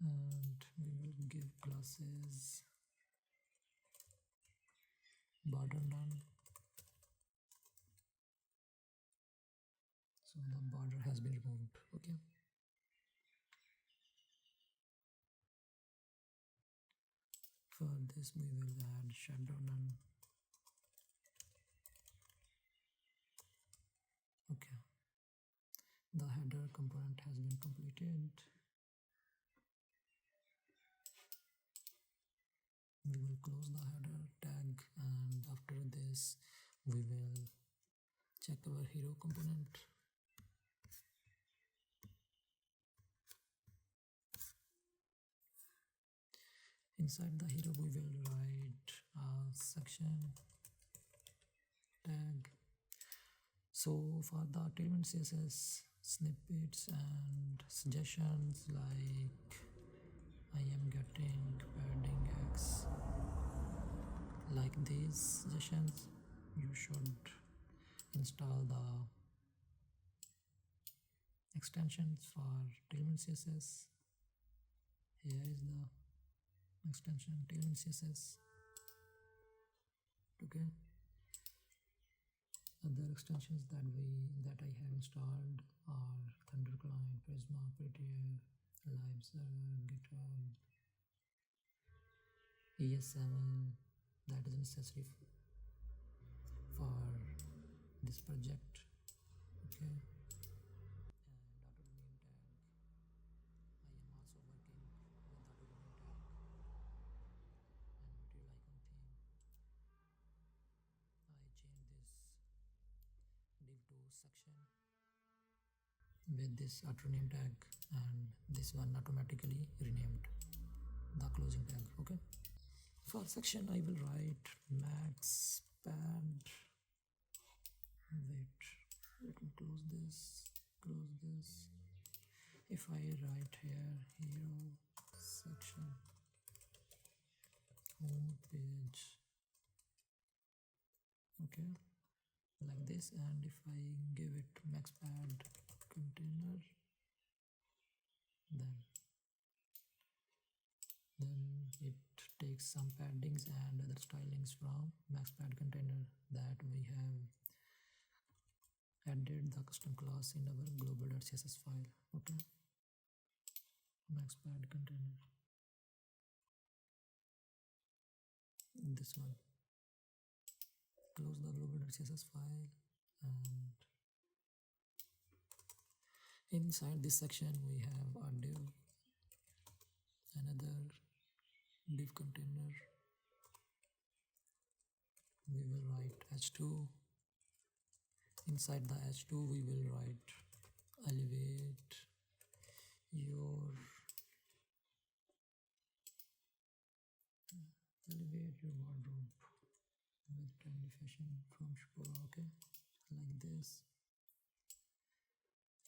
Speaker 1: And we will give classes border none. So the border has been removed. Okay. For this we will add shadow none. Okay. The header component has been completed. We will close the header tag, and after this we will check our hero component. Inside the hero we will write a section tag. So for the tailwind CSS snippets and suggestions, like I am getting padding X, like these suggestions, you should install the extensions for tailwind CSS. Here is the extension tailwind CSS. Okay. Other extensions that I have installed are Thunderclient, Prisma, Prettier, Live Server, GitHub, ES7. That is necessary for this project. Okay, and auto rename tag, I am also working with auto rename tag and material icon theme. I change this div to section with this auto rename tag, and this one automatically renamed the closing tag. Okay, for section I will write max pad. Wait, let me close this. If I write here hero section home page, okay, like this, and if I give it max pad container, then it takes some paddings and other stylings from max pad container that we have added the custom class in our global.css file. Okay, max pad container, this one. Close the global.css file, and inside this section we have a div, another div container. We will write h2. Inside the h2 we will write elevate your wardrobe with trendy fashion from Shpora. Okay, like this.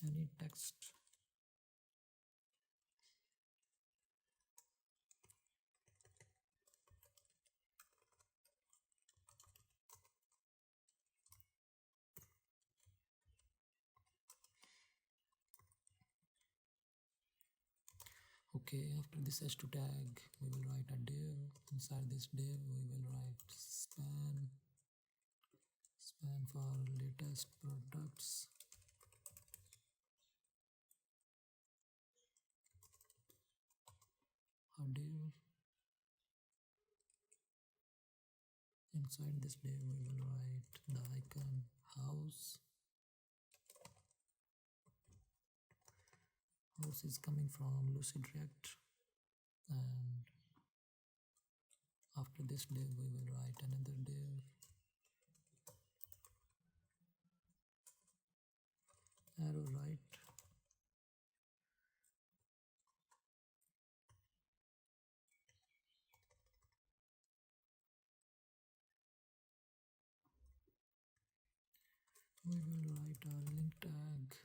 Speaker 1: Any text. Okay, after this h2 tag we will write a div. Inside this div we will write span for latest products. A div. Inside this div we will write the icon house. House is coming from Lucid React, and after this div we will write another div, arrow right. We will write a link tag.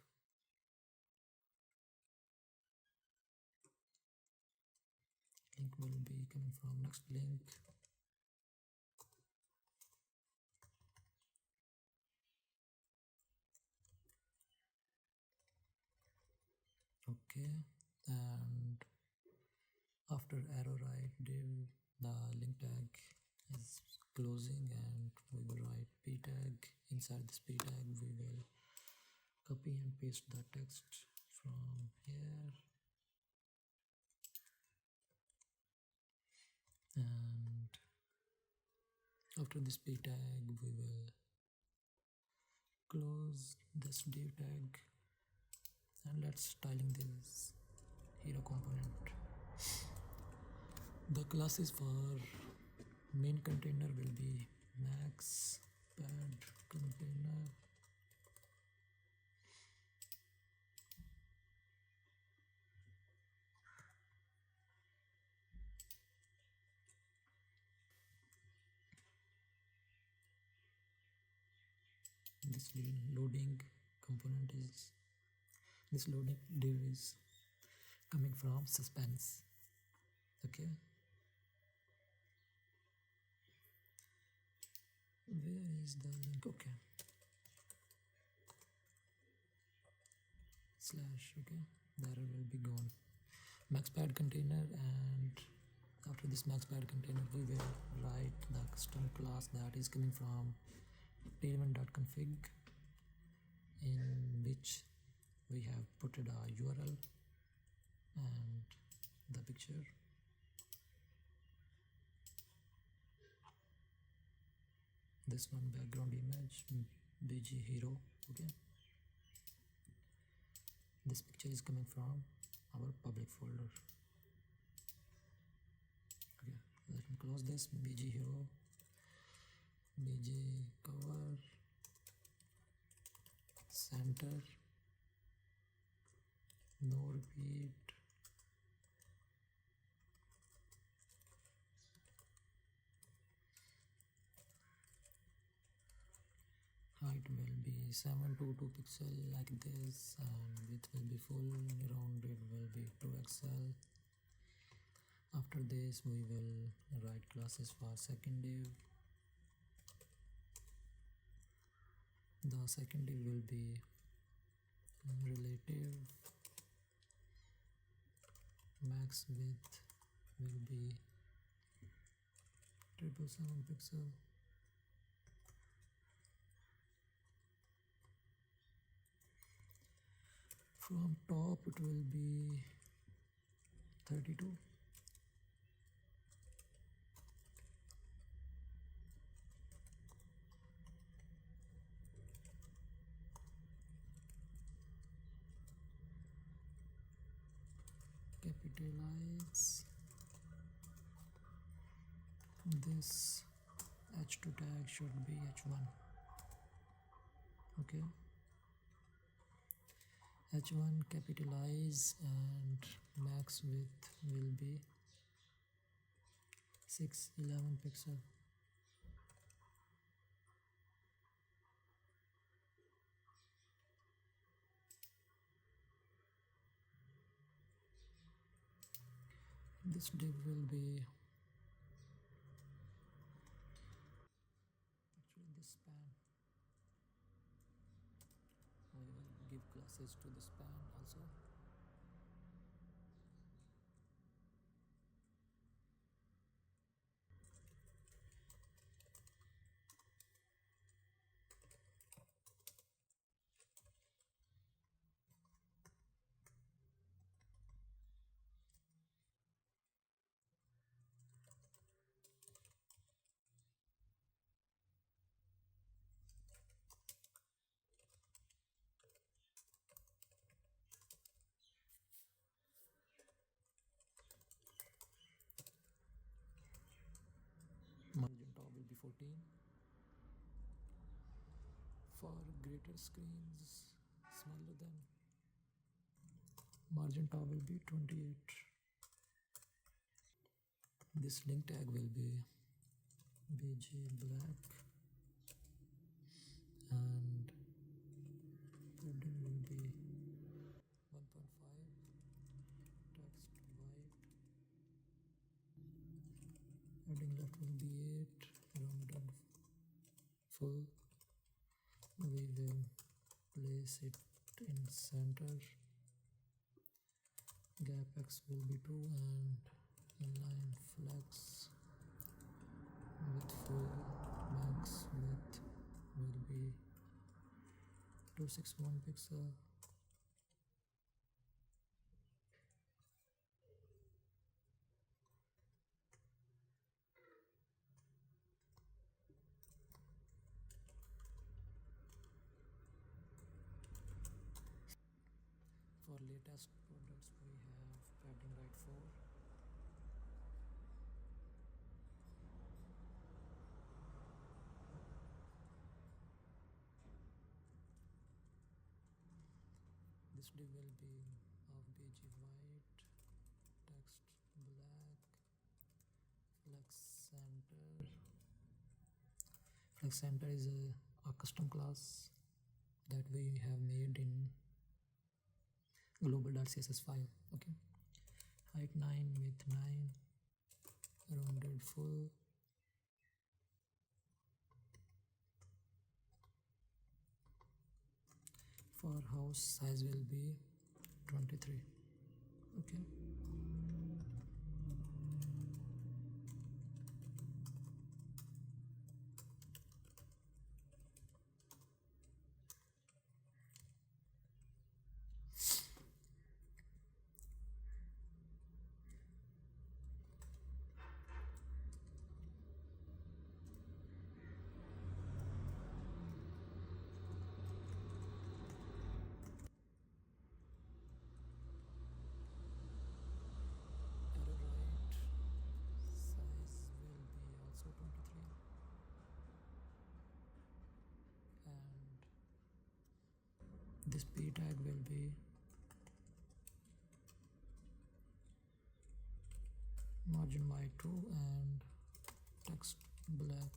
Speaker 1: Link will be coming from next link. Okay, and after arrow right div, the link tag is closing, and we will write p tag. Inside this p tag we will copy and paste the text from here, and after this p tag we will close this div tag, and let's styling this hero component. The classes for main container will be max pad container, this loading component is, this loading div is coming from suspense. Okay, where is the link? Okay, slash. Okay, the error will be gone. Max pad container, and after this max pad container we will write the custom class that is coming from tailwind.config, in which we have put a URL and the picture. this one background image bg hero. Okay, this picture is coming from our public folder. Okay, let me close this. Bg hero, bg cover, center, no repeat, height will be 722 pixel like this, and width will be full, rounded will be 2xl. After this we will write classes for second div. The second div will be relative, max width will be 777 pixel. From top it will be 32. Capitalize this h2 tag should be h1. Okay, h1 capitalize, and max width will be 611 pixel. This div will be actually this span. I will give classes to the span also. Margin top will be 14. For greater screens smaller than, margin top will be 28. This link tag will be bg black, and padding will be 1.5, text white, padding left will be 8, rounded full. We will place it in center. Gap x will be 2, and inline flex with full, max width will be 261 pixel. For latest products we have padding right 4. This div will be of bg white, text black, flex center. Flex center is a custom class that we have made in global.css file. Okay, height 9, width 9, rounded full. For house size will be 23. Okay, This p tag will be margin by 2 and text black.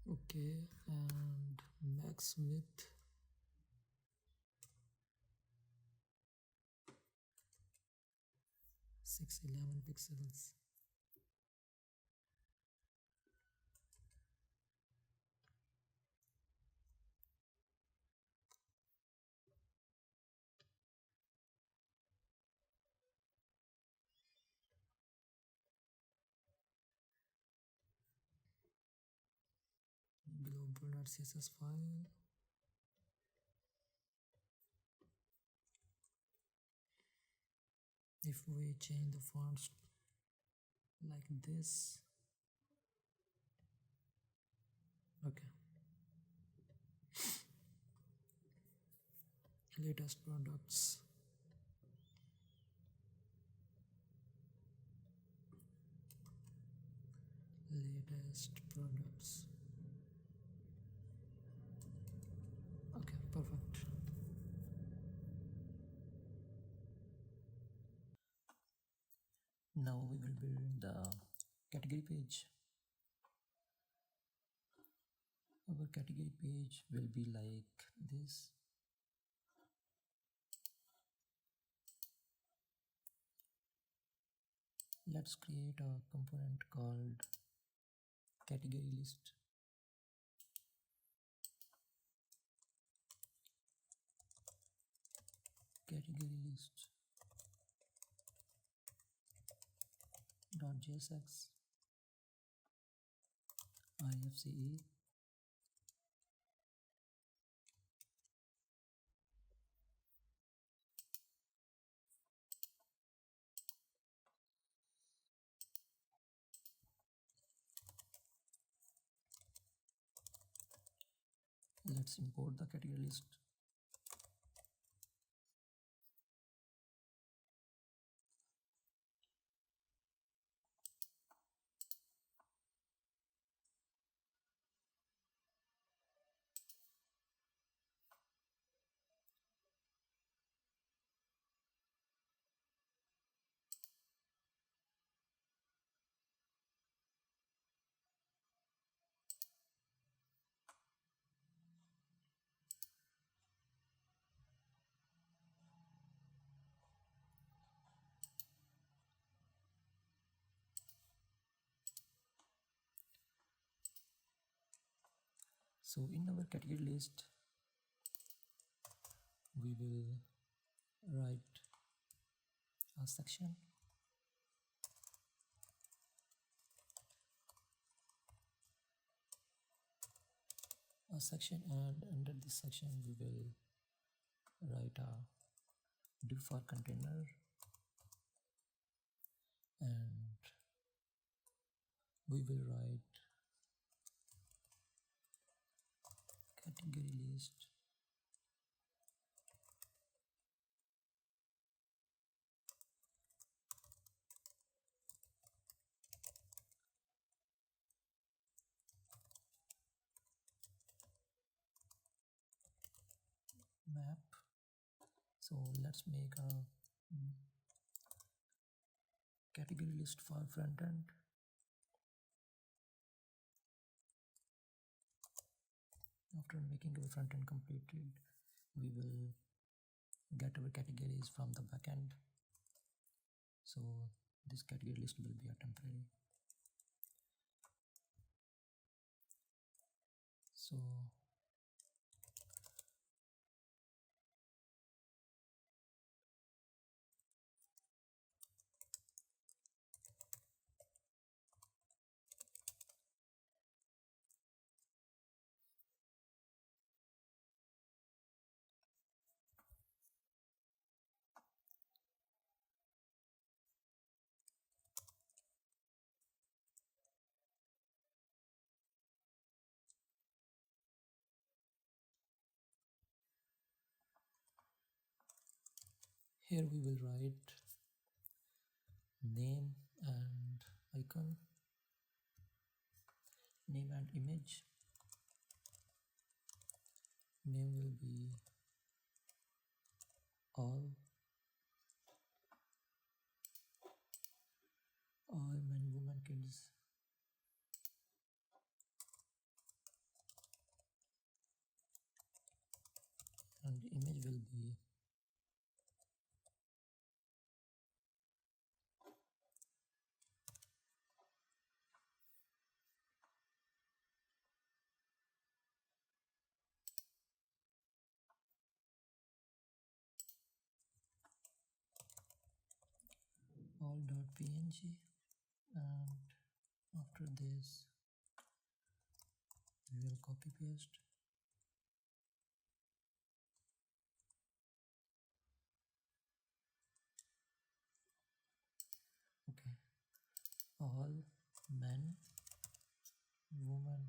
Speaker 1: Okay, and max width 611 pixels. Global.css file. If we change the fonts like this, okay. Latest products. Latest products. Okay, perfect. Now we will build the category page. Our category page will be like this. Let's create a component called category list. Category list .jsx ifce. Let's import the category list. So in our category list, we will write a section, and under this section we will write a div for container, and we will write category list map. So let's make a category list for frontend. After making our frontend completed, we will get our categories from the backend. So this category list will be a temporary. So Here we will write name and icon, name and image. Name will be all men, women, kids. And the image will be all.png. And after this we will copy paste. Okay, all men, woman,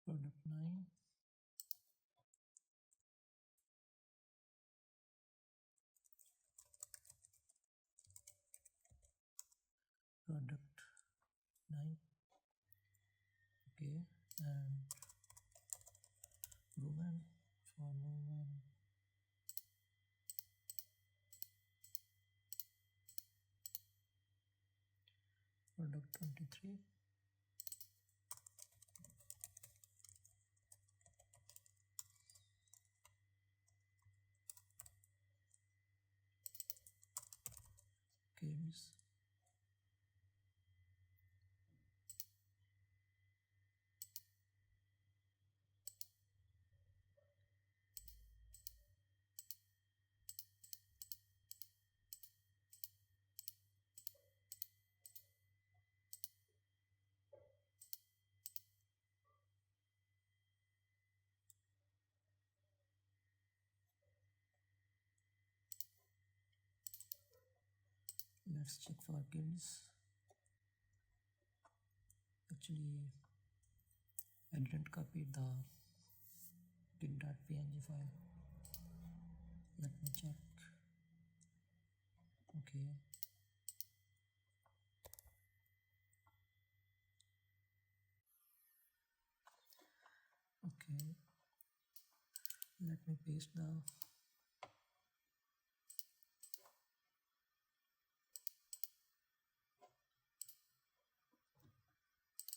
Speaker 1: product 9, product 9. Okay, and woman, for woman product 23. Kids, let's check for kids. Actually I didn't copy the kid.png file. Let me check. Okay, okay, let me paste the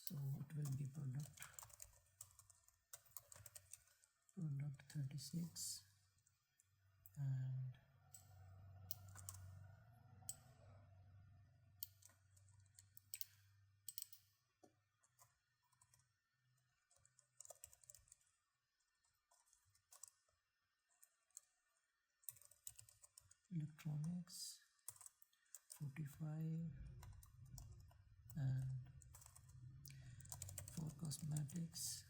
Speaker 1: so it will be product 36 and electronics 45 and for cosmetics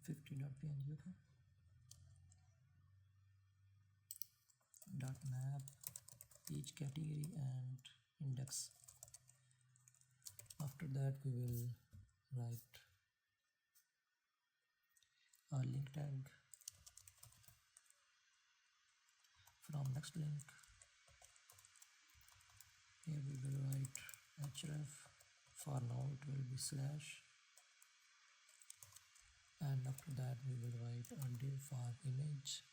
Speaker 1: 50.png. Okay, dot map each category and index. After that we will write a link tag from next link. Here we will write href. For now it will be slash, and after that we will write a div for image.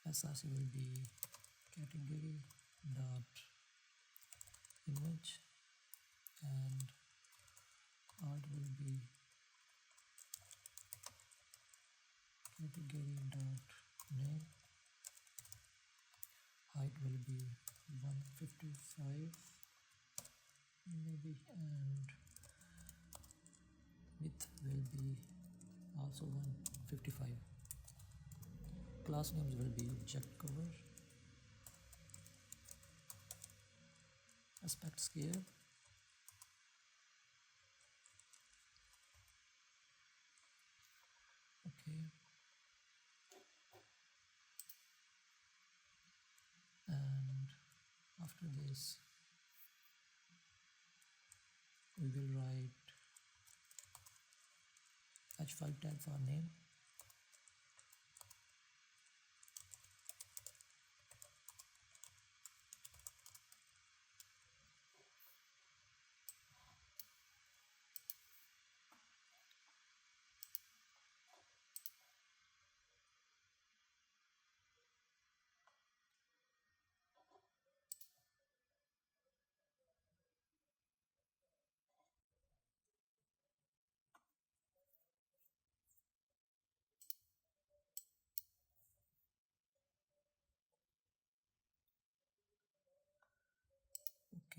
Speaker 1: src will be category dot image, and alt will be category dot name, height will be 155 maybe, and width will be also 155. Class names will be object cover, aspect scale, okay, and after this we will write h5 tag for name,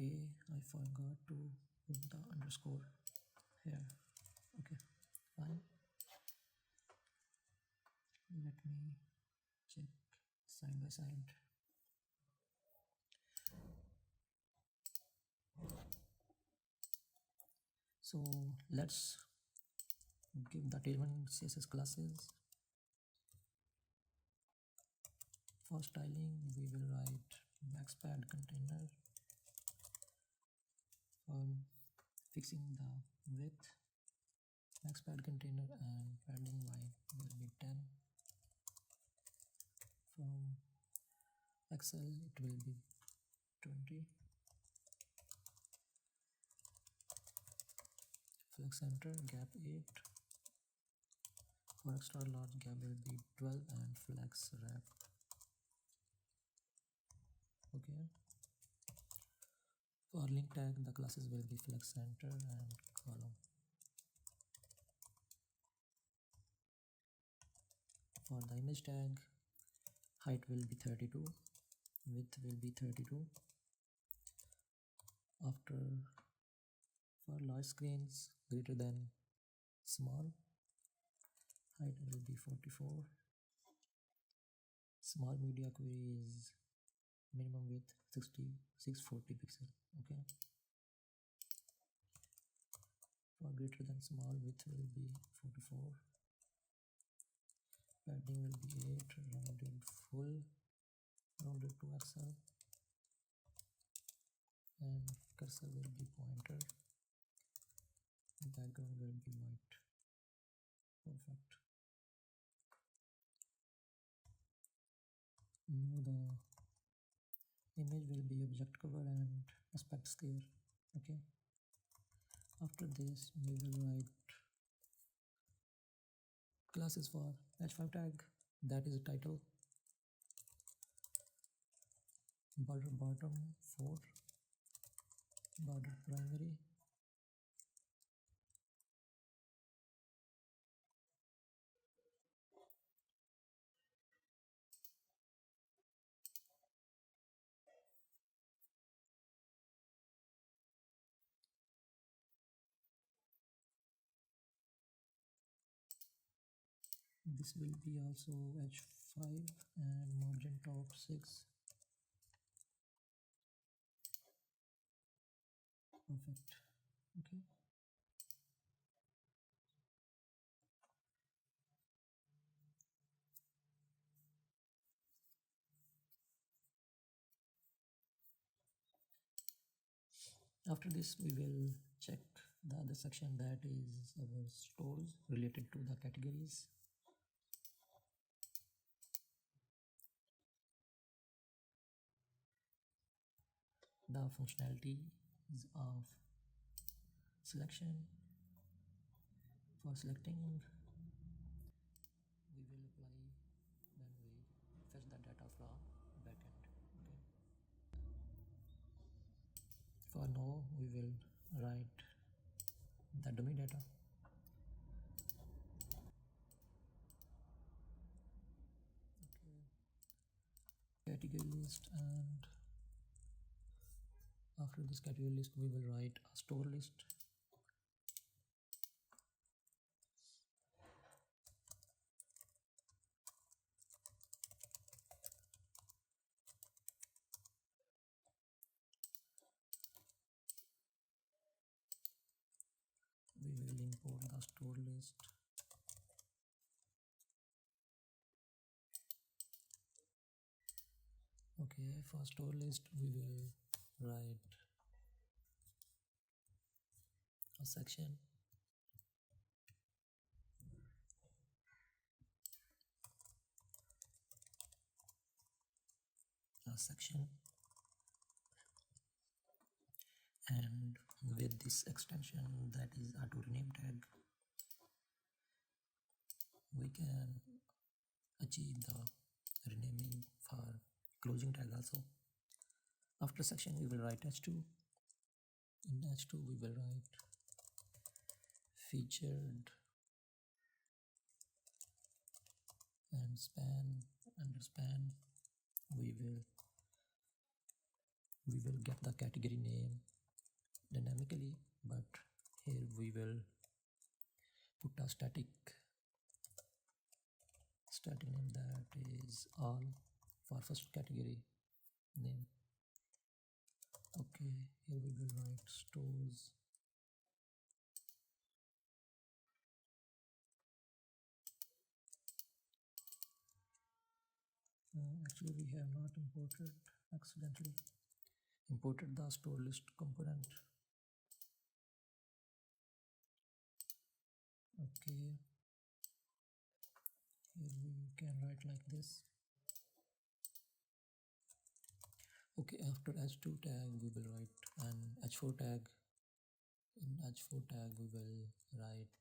Speaker 1: okay, I forgot to put the underscore here, okay, fine. Let me check side by side. So let's give the tailwind CSS classes. For styling we will write maxpad container. For fixing the width, maxpad container, and padding line will be 10. From Excel it will be 20. Flex center gap 8. For extra large gap will be 12, and flex wrap, okay. For link tag the classes will be flex center and column. For the image tag, height will be 32, width will be 32. After, for large screens greater than small, height will be 44. Small media query is minimum width 640 pixel, okay. For greater than small, width will be 44. Padding will be 8, rounded full, rounded to XL, and cursor will be pointer, background will be white, perfect. Now the image will be object cover and aspect scale, okay. After this we will write classes for h5 tag, that is a title, border bottom 4, border primary, this will be also h5, and margin top 6, perfect, okay. After this we will check the other section, that is our stores related to the categories. The functionalities of selection. For selecting we will apply when we fetch the data from backend. Okay. For now, we will write the dummy data. Okay. Category list, and after this category list, we will write a store list. We will import the store list. Okay, for store list, we will write a section, and with this extension, that is auto rename tag, we can achieve the renaming for closing tag also. After section, we will write h2. In h2, we will write featured and span. Under span, we will get the category name dynamically, but here we will put a static name, that is all for first category name. Okay, here we will write stores. Actually, we have not accidentally imported the store list component. Okay, here we can write like this. Okay, after h2 tag, we will write an h4 tag. In h4 tag, we will write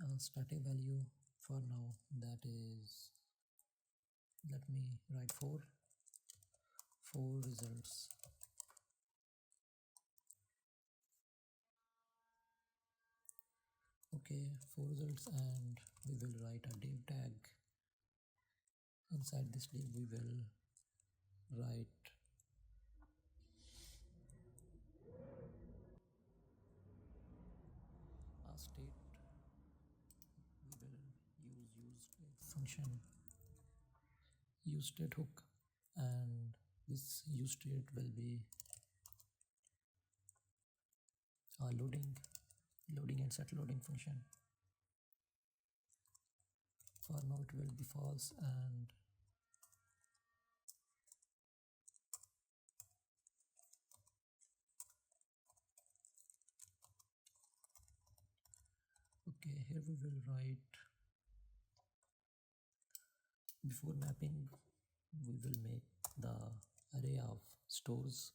Speaker 1: a static value for now, that is, let me write 4 results. Okay, 4 results, and we will write a div tag. Inside this div, we will write a state. We will use function use state hook, and this use state will be a loading and set loading function. For now, it will be false, and okay, here we will write, before mapping, we will make the array of stores.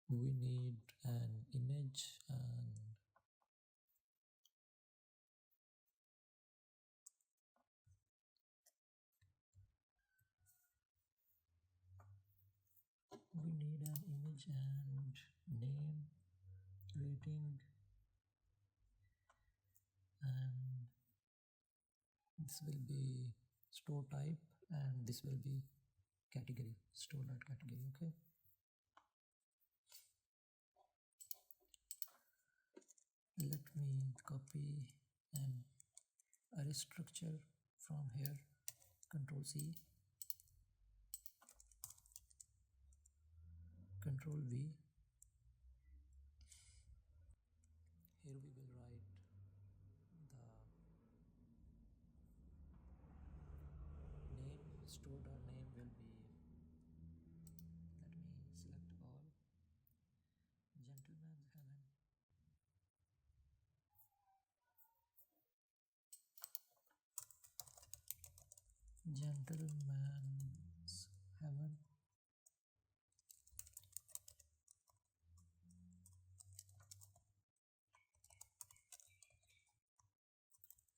Speaker 1: We need an image, and name, rating, and this will be store type, and this will be category, store.category. Okay, let me copy an array structure from here, Control C, Control V. Here we will write the name, store.name will be, let me select all, Gentleman's Heaven. Gentleman's Heaven.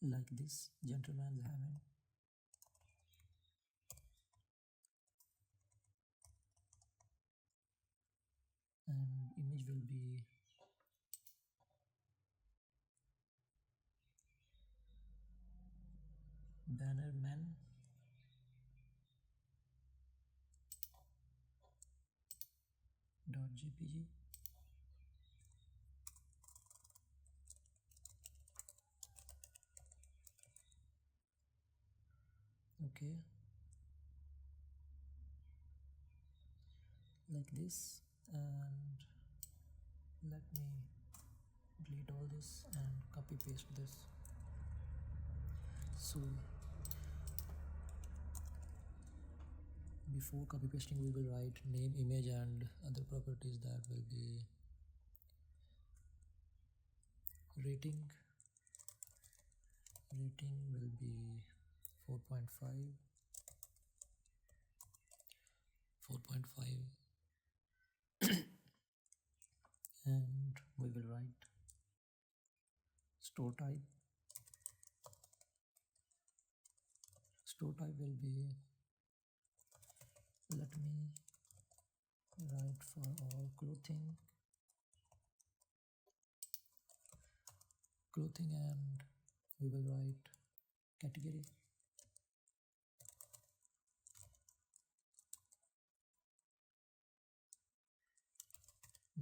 Speaker 1: like this gentleman's having. And image will be banner man .jpg. Okay, like this. And let me delete all this and copy paste this. So before copy pasting we will write name, image and other properties. That will be rating will be 4.5 and we will write store type will be, let me write for all clothing, and we will write category,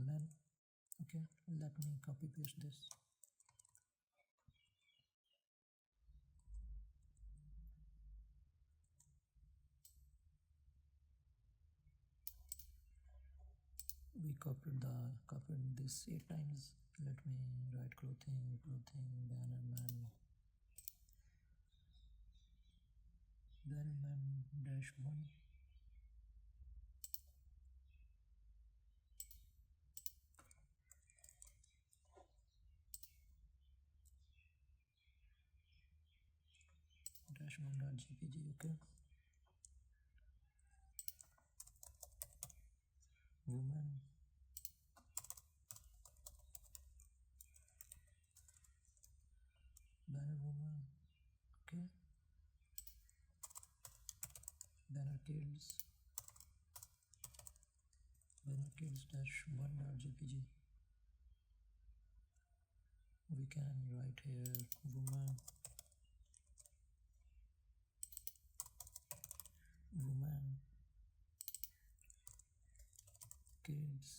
Speaker 1: men. Okay, let me copy paste this. We copied this 8 times. Let me write clothing, banner man dash 1. Dash 1.jpg. Okay, woman banner woman. Okay, banner kids dash 1.jpg. We can write here woman kids.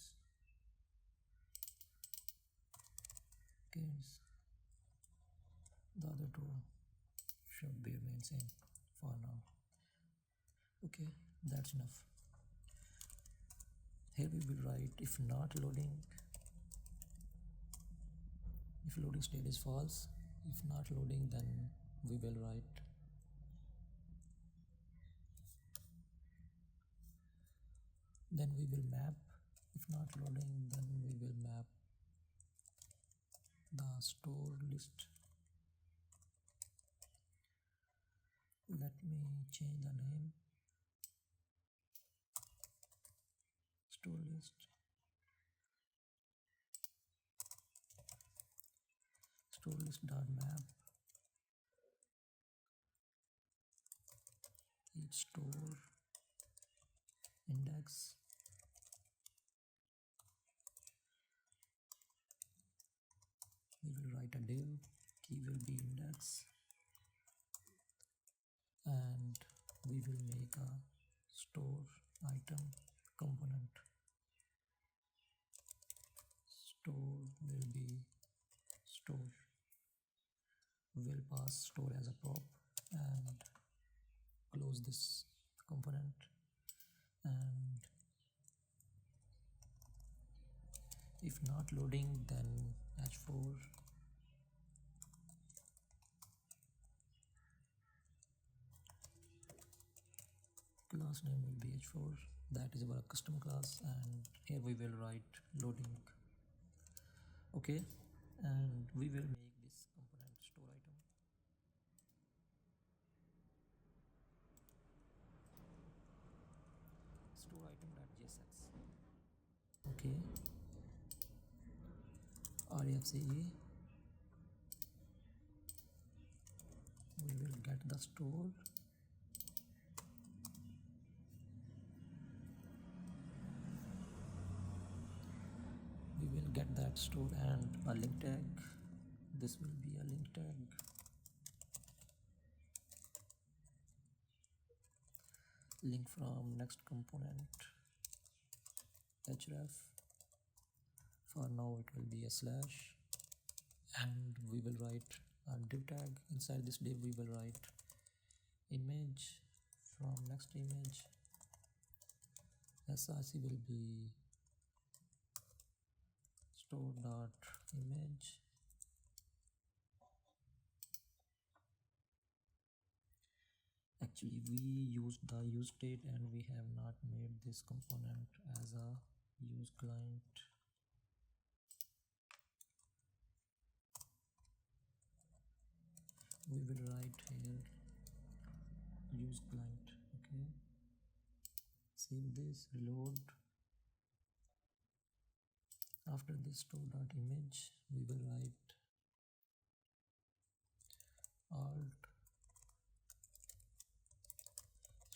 Speaker 1: The other two should be remain same for now. Okay, that's enough. Here we will write if loading state is false. If not loading, then we will write then we will map. If not loading, then we will map the store list. Let me change the name. Store list dot map each store index. We will write a div, key will be index, and we will make a store item component. Store will be store. We'll pass store as a prop and close this component. And if not loading, then h4 class name will be h4. That is our custom class, and here we will write loading. Okay, and we will make this component store item. Store item.jsx. Okay, refce the store. We will get that store and a link tag. This will be a link tag. Link from next component href. For now it will be a slash, and we will write a div tag. Inside this div we will write image from next image. src will be store.image. Actually we used the use state and we have not made this component as a use client. We will write here use client. Okay, save this, reload. After this store.image we will write alt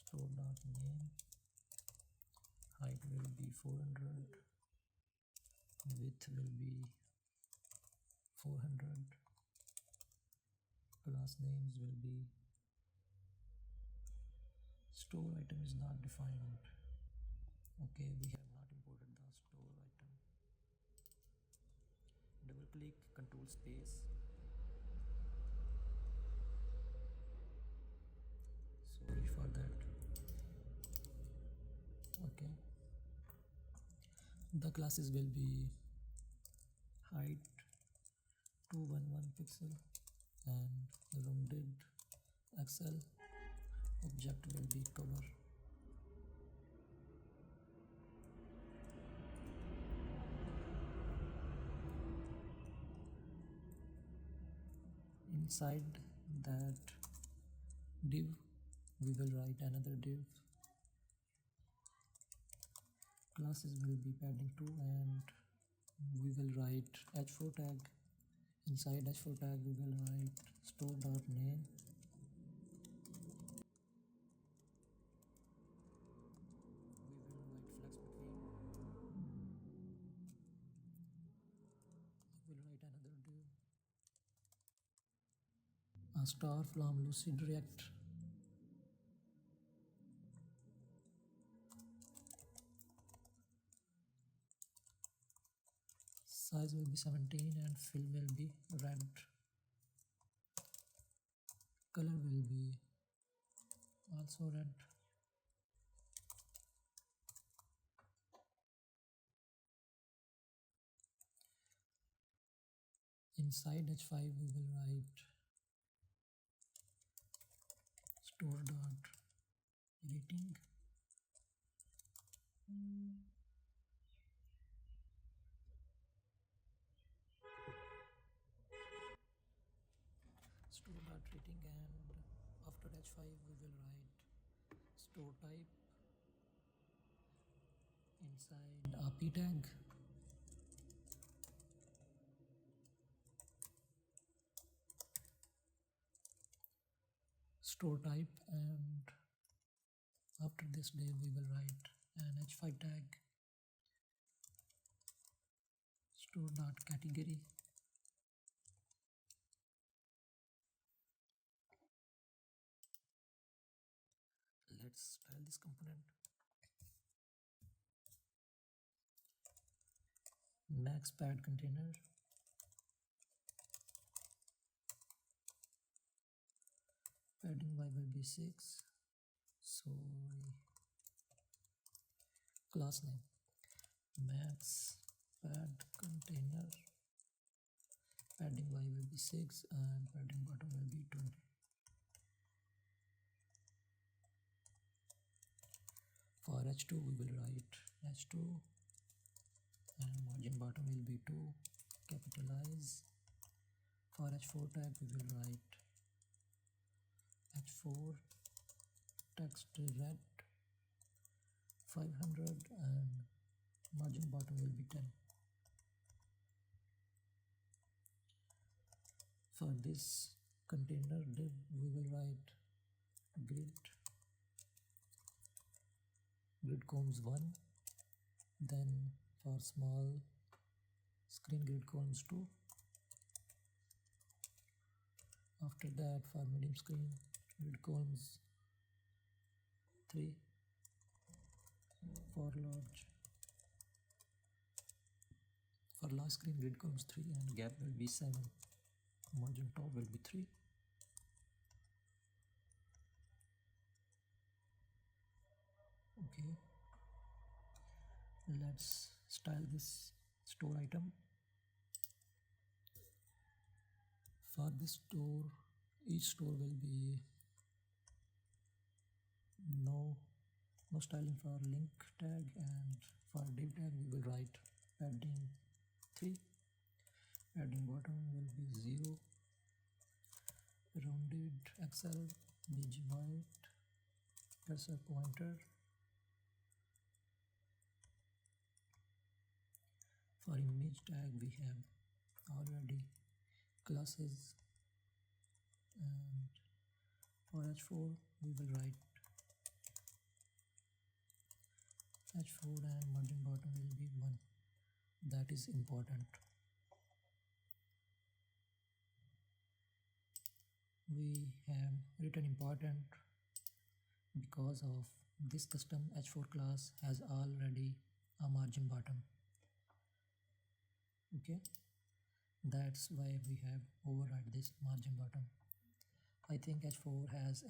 Speaker 1: store.name. Height will be 400, width will be 400, class names will be store item is not defined. Okay, we have not imported the store item. Double click, control space. Sorry for that. Okay, the classes will be height 211 pixel and rounded XL. Object will be cover. Inside that div we will write another div. Classes will be padding 2 and we will write h4 tag. Inside h4 tag we will write store.name. We will write another div. A star from Lucid React. Size will be 17 and fill will be red. Color will be also red. Inside h5 we will write store.rating. Store.rating, and after h5 we will write store type. Inside a p tag. Store type, and after this div we will write an h5 tag. Store.category. Let's style this component. Max pad container. Padding y will be 6. So class name max pad container. Padding y will be 6 and padding bottom will be 20. For h2 we will write h2 and margin bottom will be 2, capitalize. For h4 tag we will write h4 text red 500 and margin bottom will be 10. For this container div we will write grid columns 1, then for small screen grid columns 2, after that for medium screen grid columns 3, for large screen grid columns 3 and gap will be 7, margin top will be 3. Okay, let's style this store item. For this store, each store will be no styling for link tag, and for div tag we will write padding 3, padding bottom will be 0, rounded XL, bg white, cursor pointer. For image tag we have already classes, and for h4 we will write h4 and margin bottom will be 1. That is important. We have written important because of this custom h4 class has already a margin bottom. Okay, that's why we have override this margin bottom. I think h4 has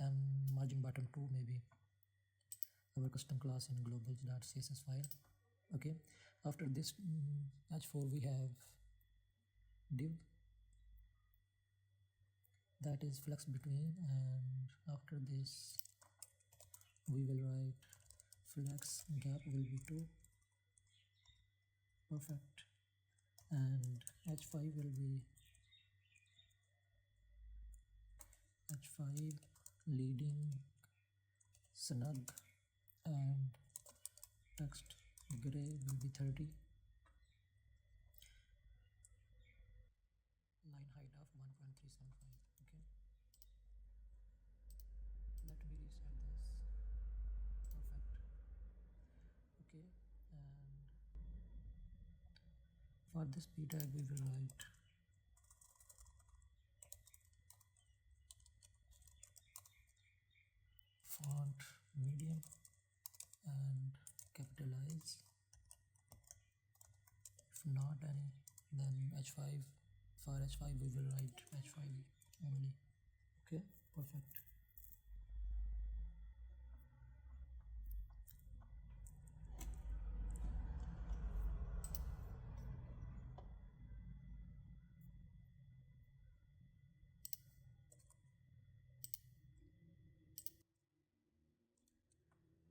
Speaker 1: margin bottom too, maybe our custom class in global.css file. Okay, after this h4 we have div, that is flex between, and after this we will write flex gap will be 2, perfect, and h5 will be h5 leading snug, and text gray will be 30, line height of 1.375. Okay, let me reset this. Perfect. Okay, and for this p tag we will write font medium and capitalize. If not any, then h5. For h5 we will write h5 only. Okay, perfect.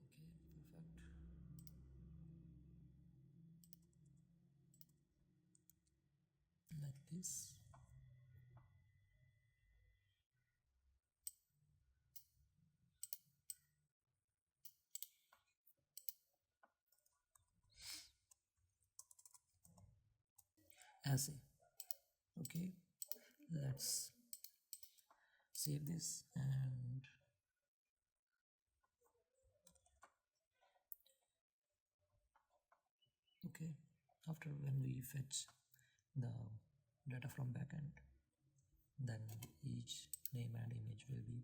Speaker 1: Okay, perfect. Like this. As a okay, let's save this, and okay, after when we fetch the data from backend, then each name and image will be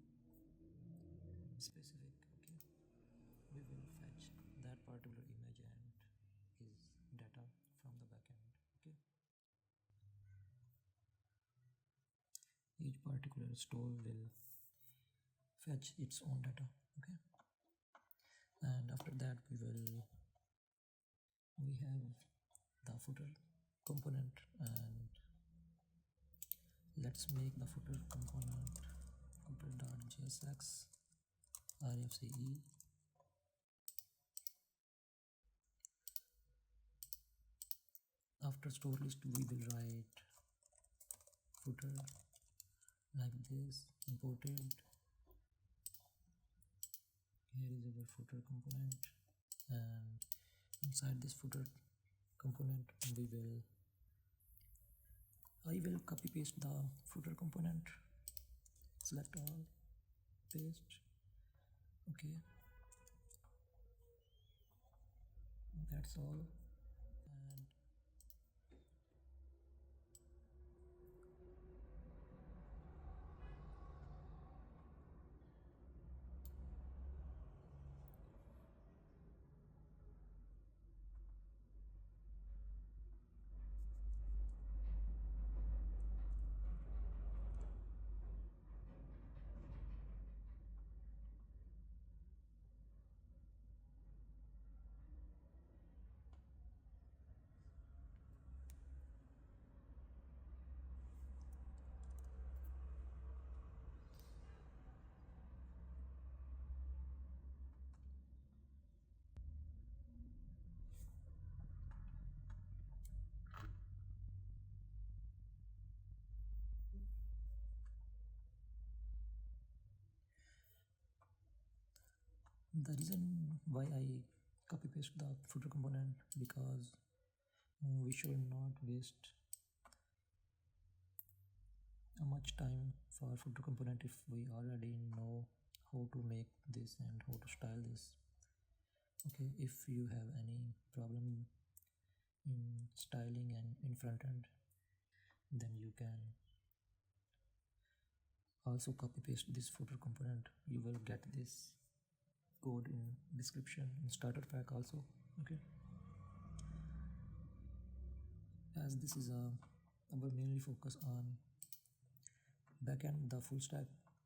Speaker 1: specific. Okay, we will fetch that particular image and his data from the backend. Okay, each particular store will fetch its own data. Okay, and after that we have the footer component, and let's make the footer component footer.jsx rfce. After store list we will write footer like this, imported. Here is our footer component, and inside this footer component I will copy paste the footer component, select all, paste, Okay, that's all. And the reason why I copy paste the footer component, because we should not waste much time for footer component if we already know how to make this and how to style this. Okay, if you have any problem in styling and in front end, then you can also copy paste this footer component. You will get this code in description in starter pack also. Okay, as this is our mainly focus on backend, the full stack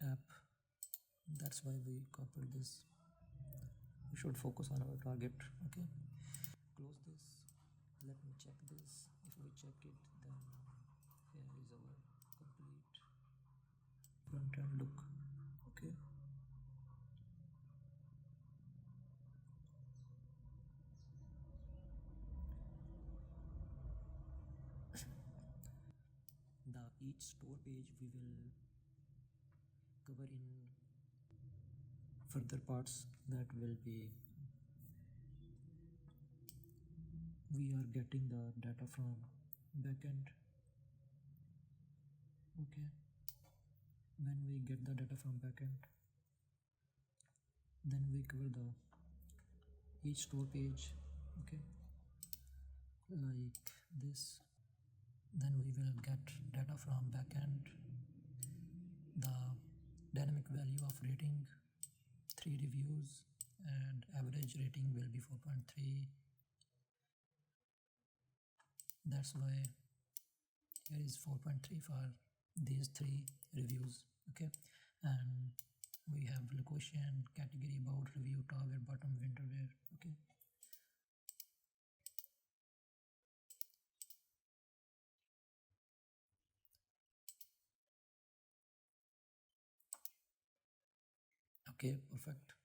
Speaker 1: app, that's why we copied this. We should focus on our target. Okay, close this. Let me check this. If we check it, then here is our complete front end look. Okay, the each store page we will cover in further parts. That will be, we are getting the data from backend. Okay, when we get the data from backend, then we cover the each store page. Okay, like this. Then we will get data from backend, the dynamic value of rating, 3 reviews, and average rating will be 4.3. That's why here is 4.3 for these 3 reviews. Okay, and we have location, category, about, review, top, where, bottom, winter wear. Okay, okay, perfect.